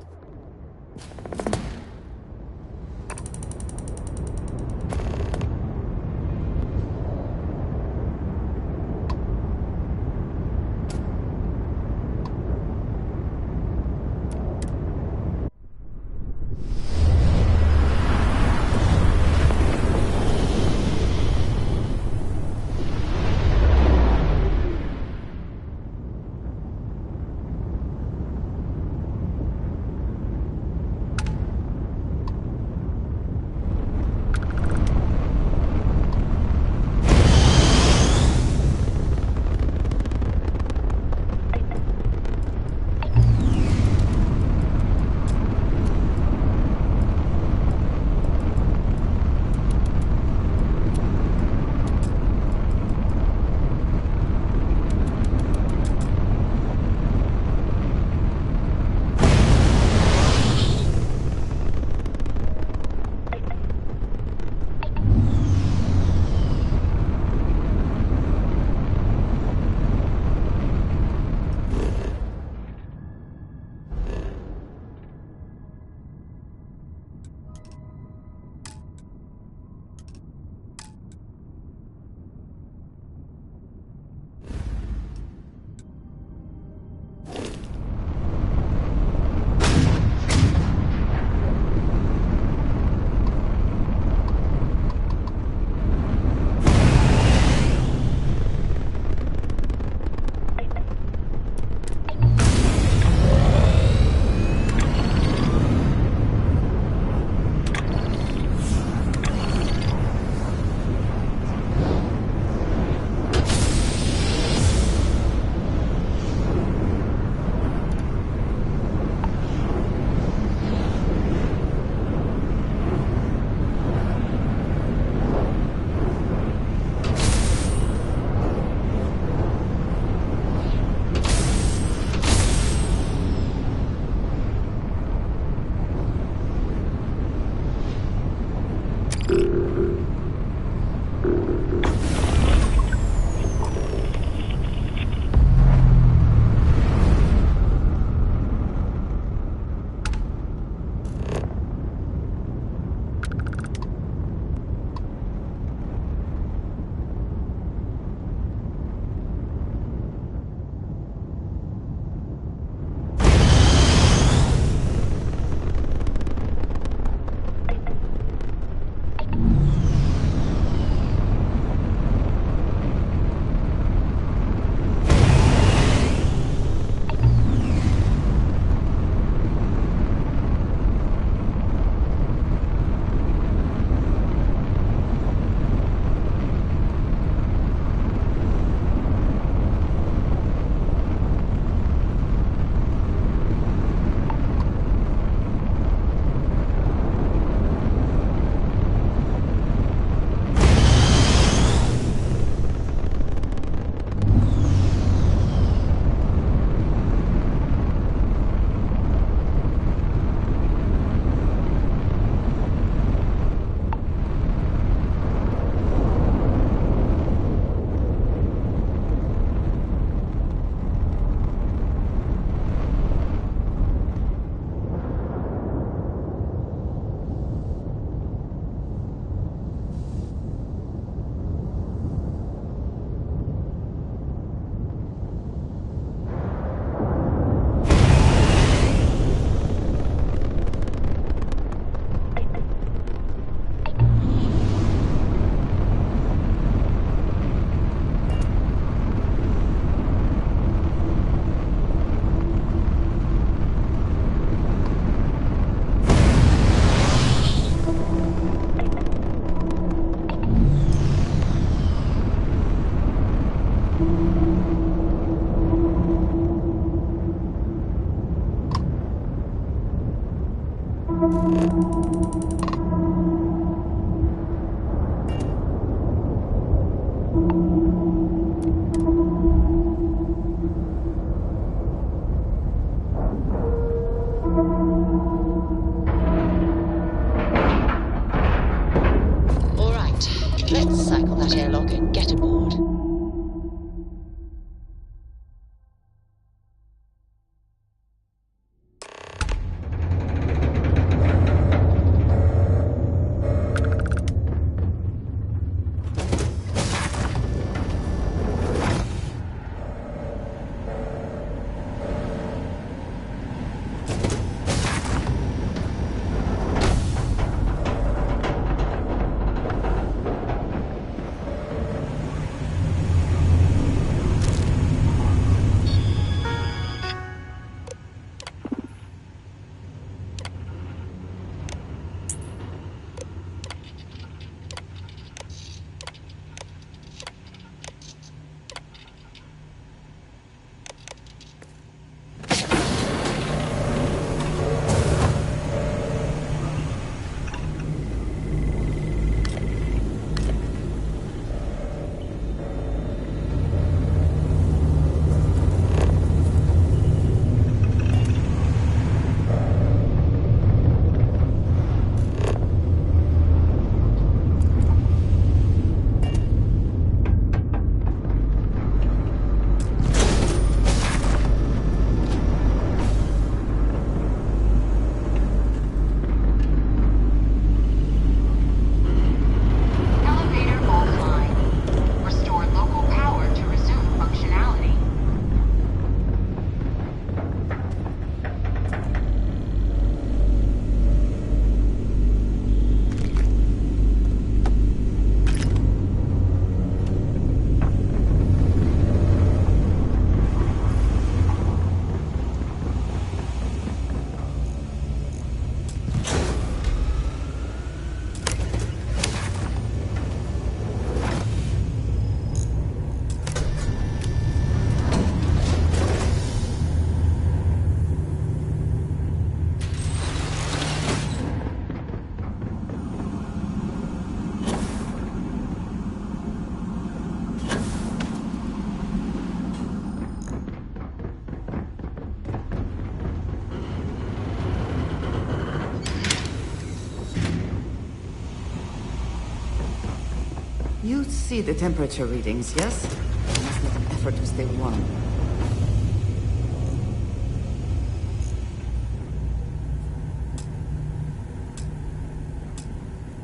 Let's see the temperature readings, yes? I must make an effort to stay warm.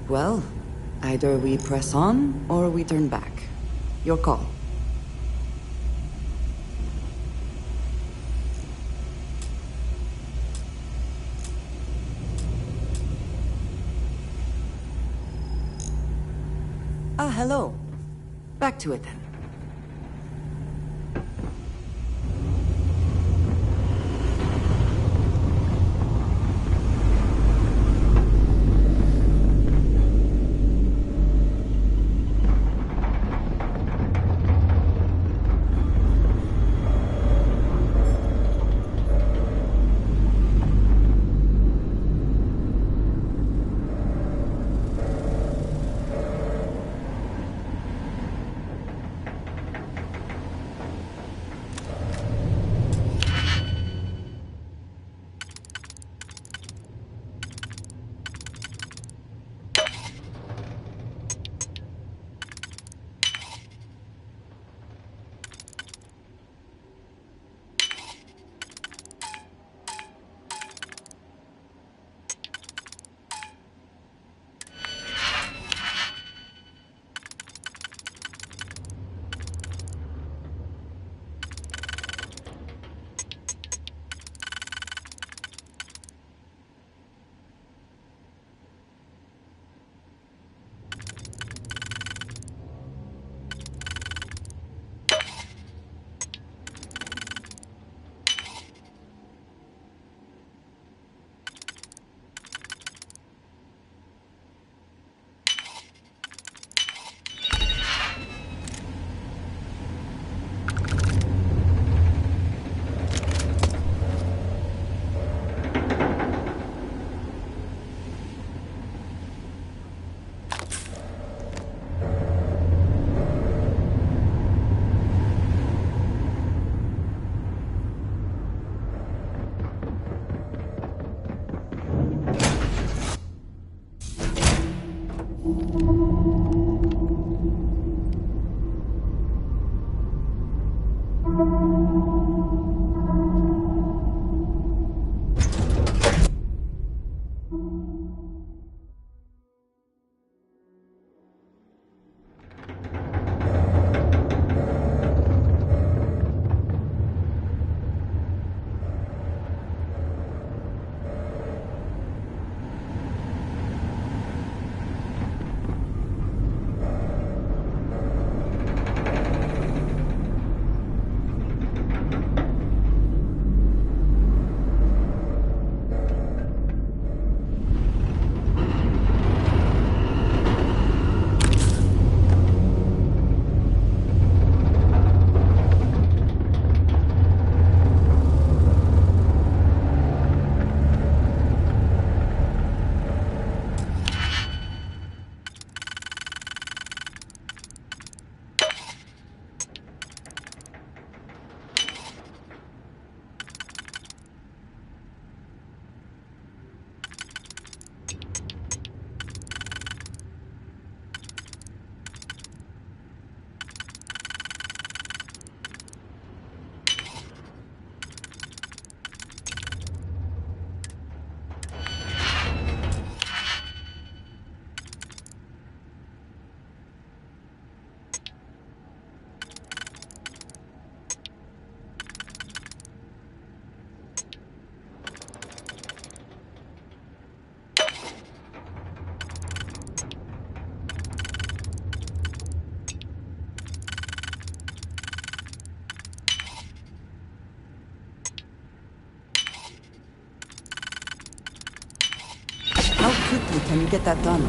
Well, either we press on or we turn back. Your call. Ah, hello. Back to it then. How quickly can you get that done?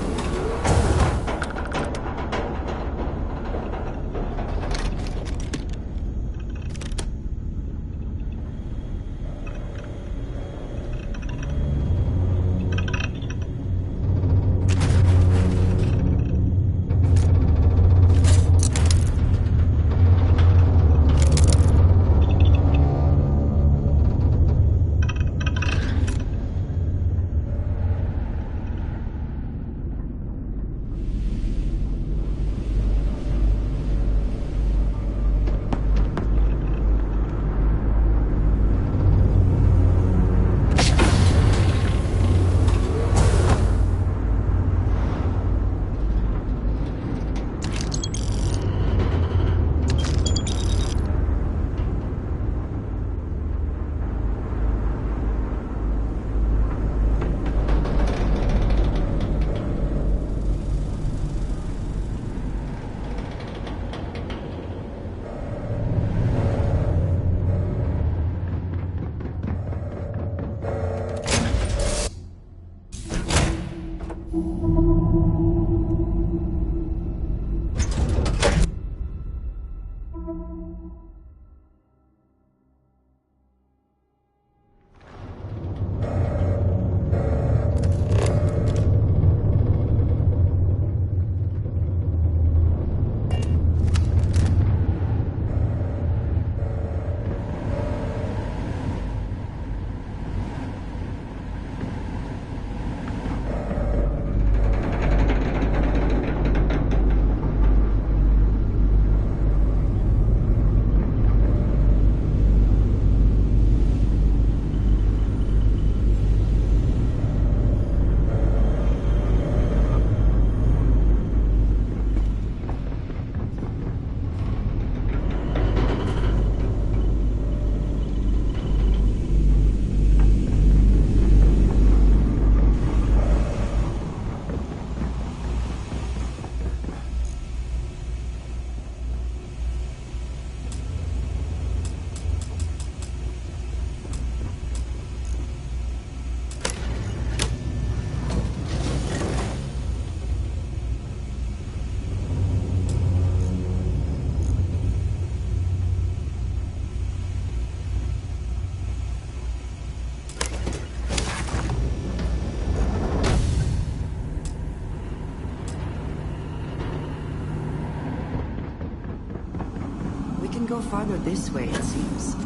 go farther this way, it seems.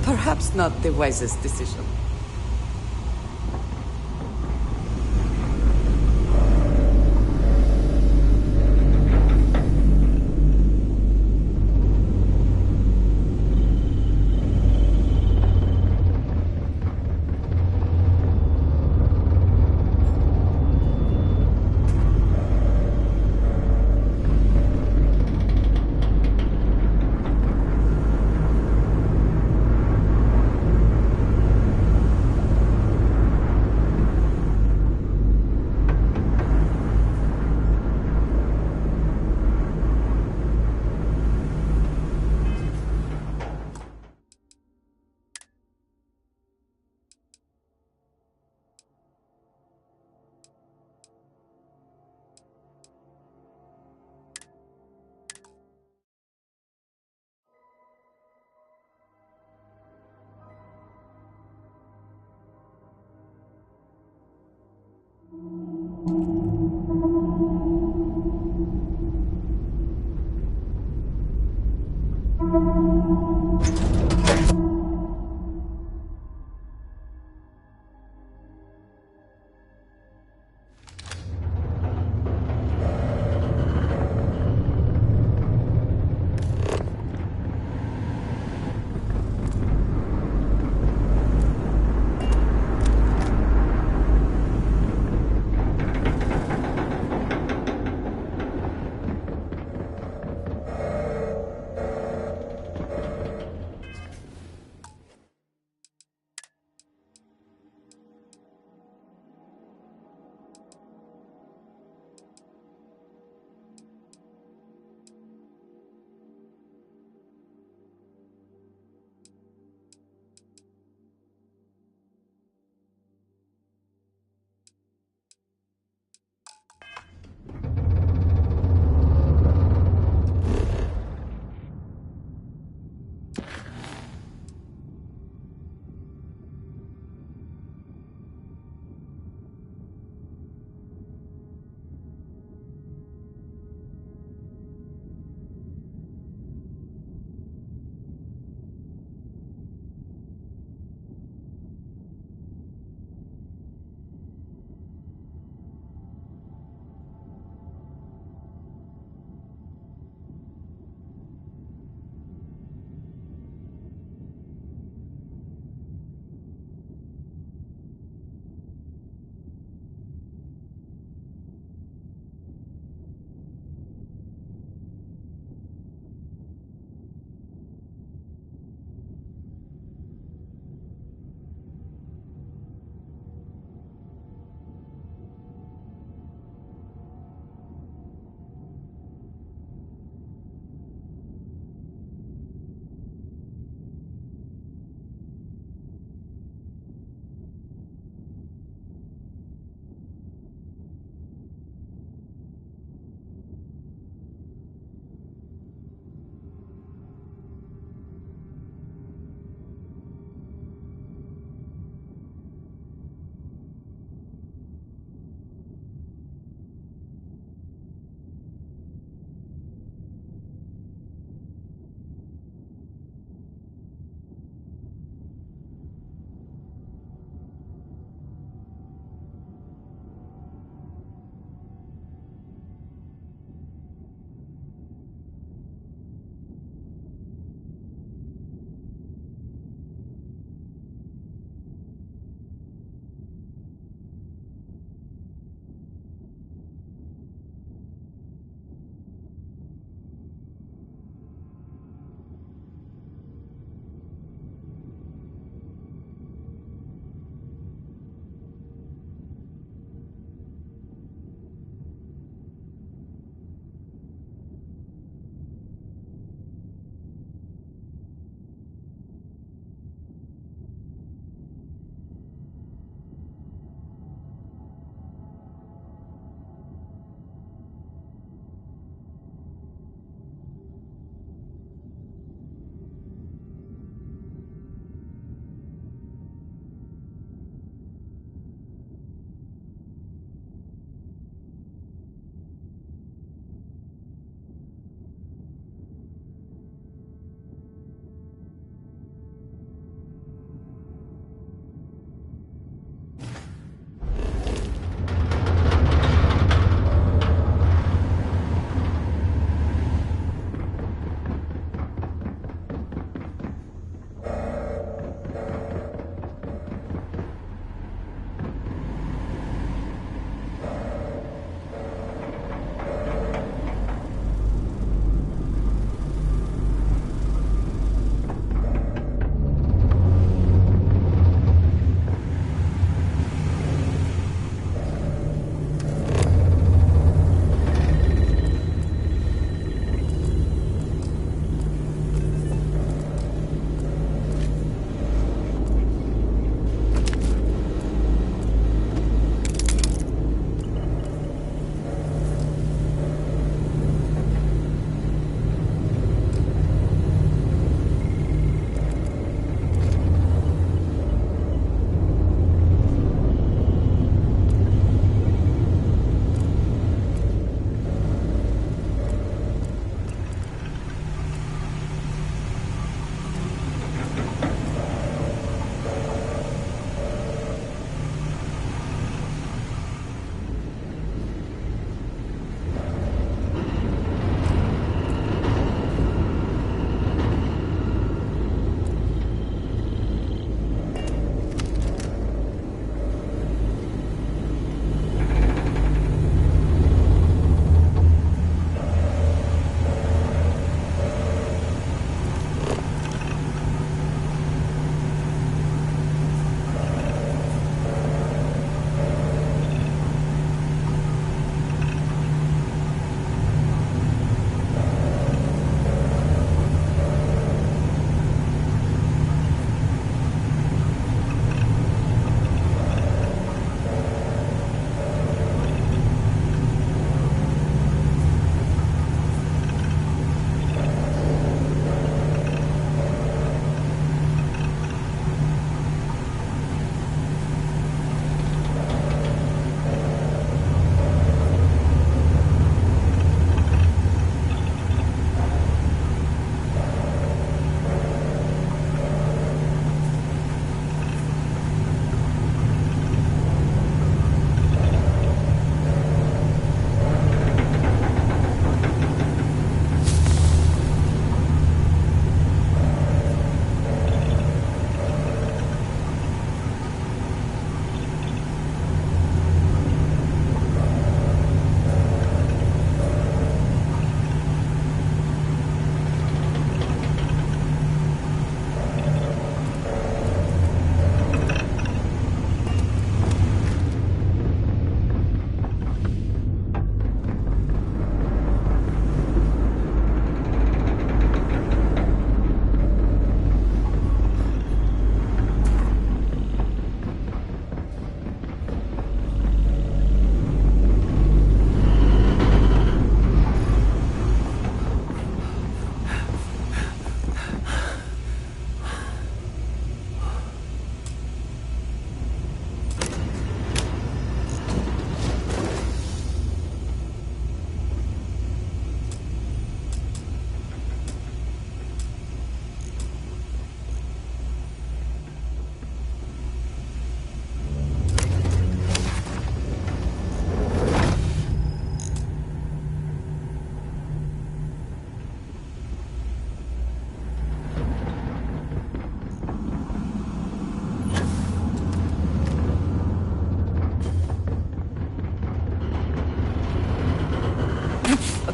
Perhaps not the wisest decision.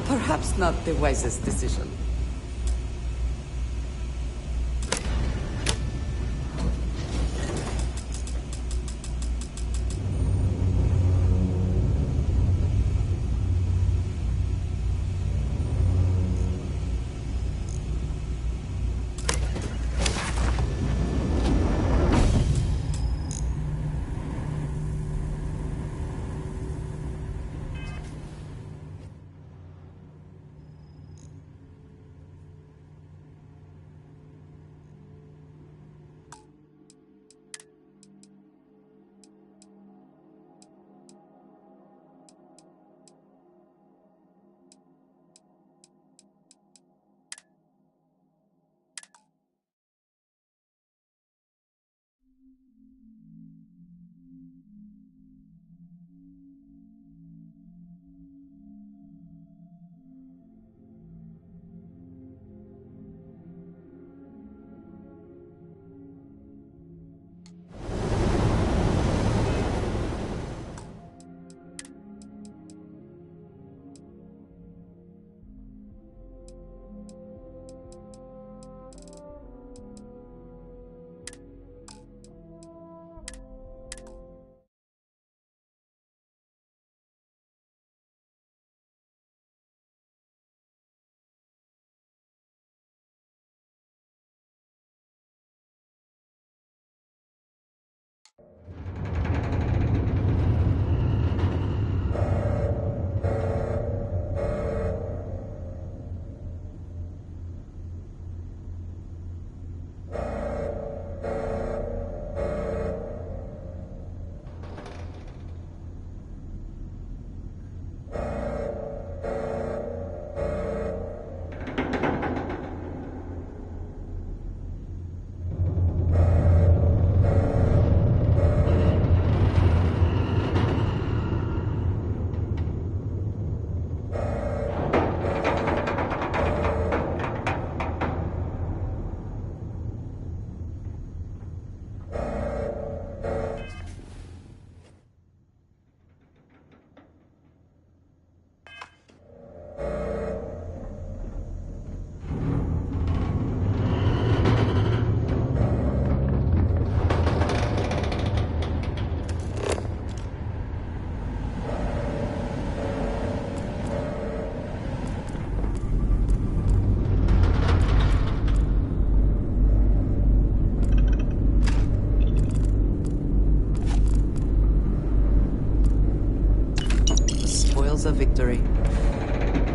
Perhaps not the wisest decision. A victory.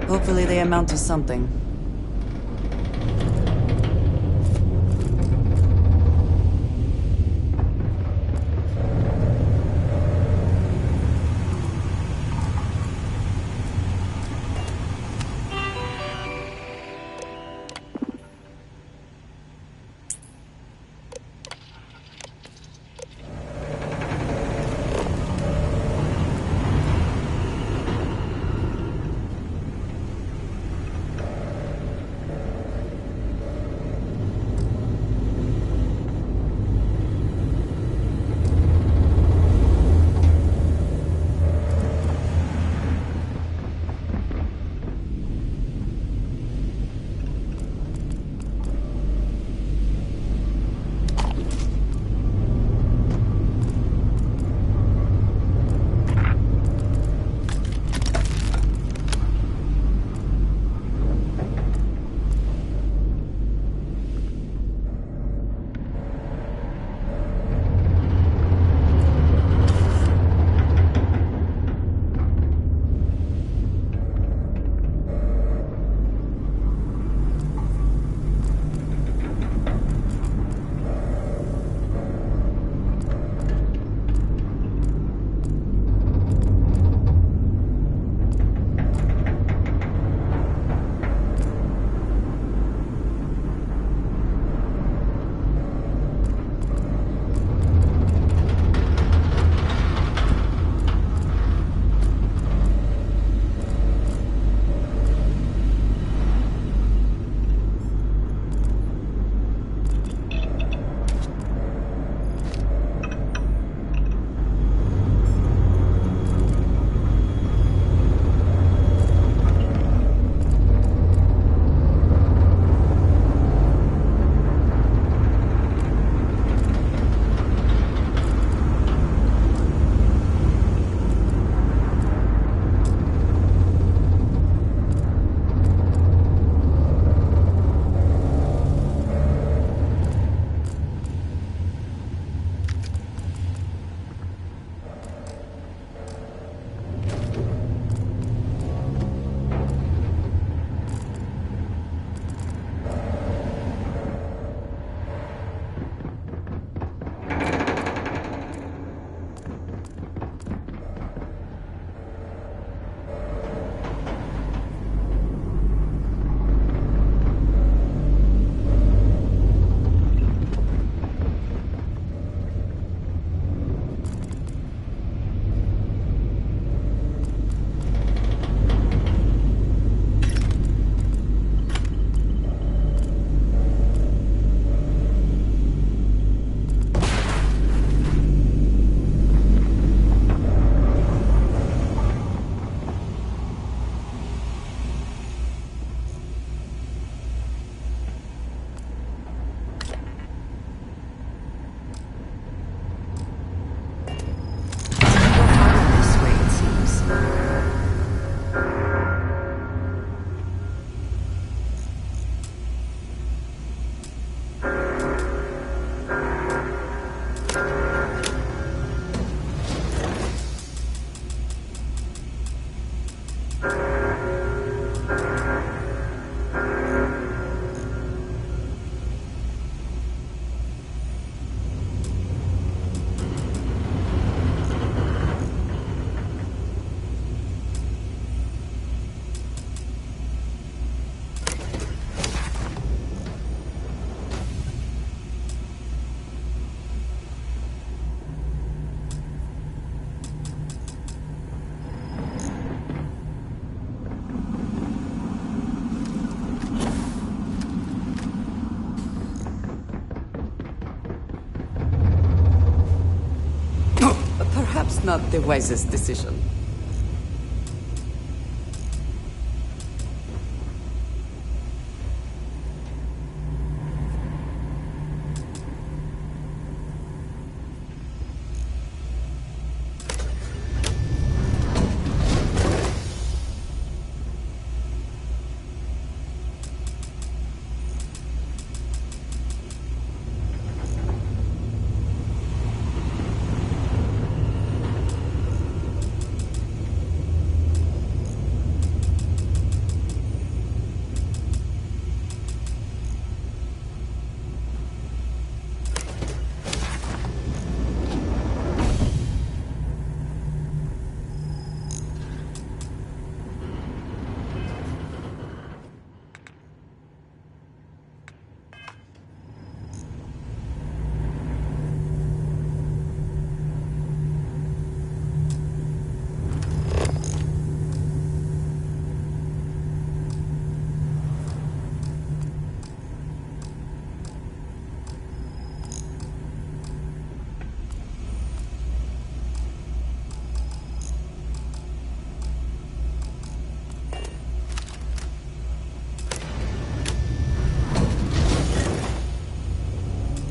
Hopefully they amount to something. Perhaps not the wisest decision.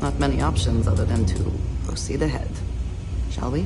Not many options other than to proceed ahead. Shall we?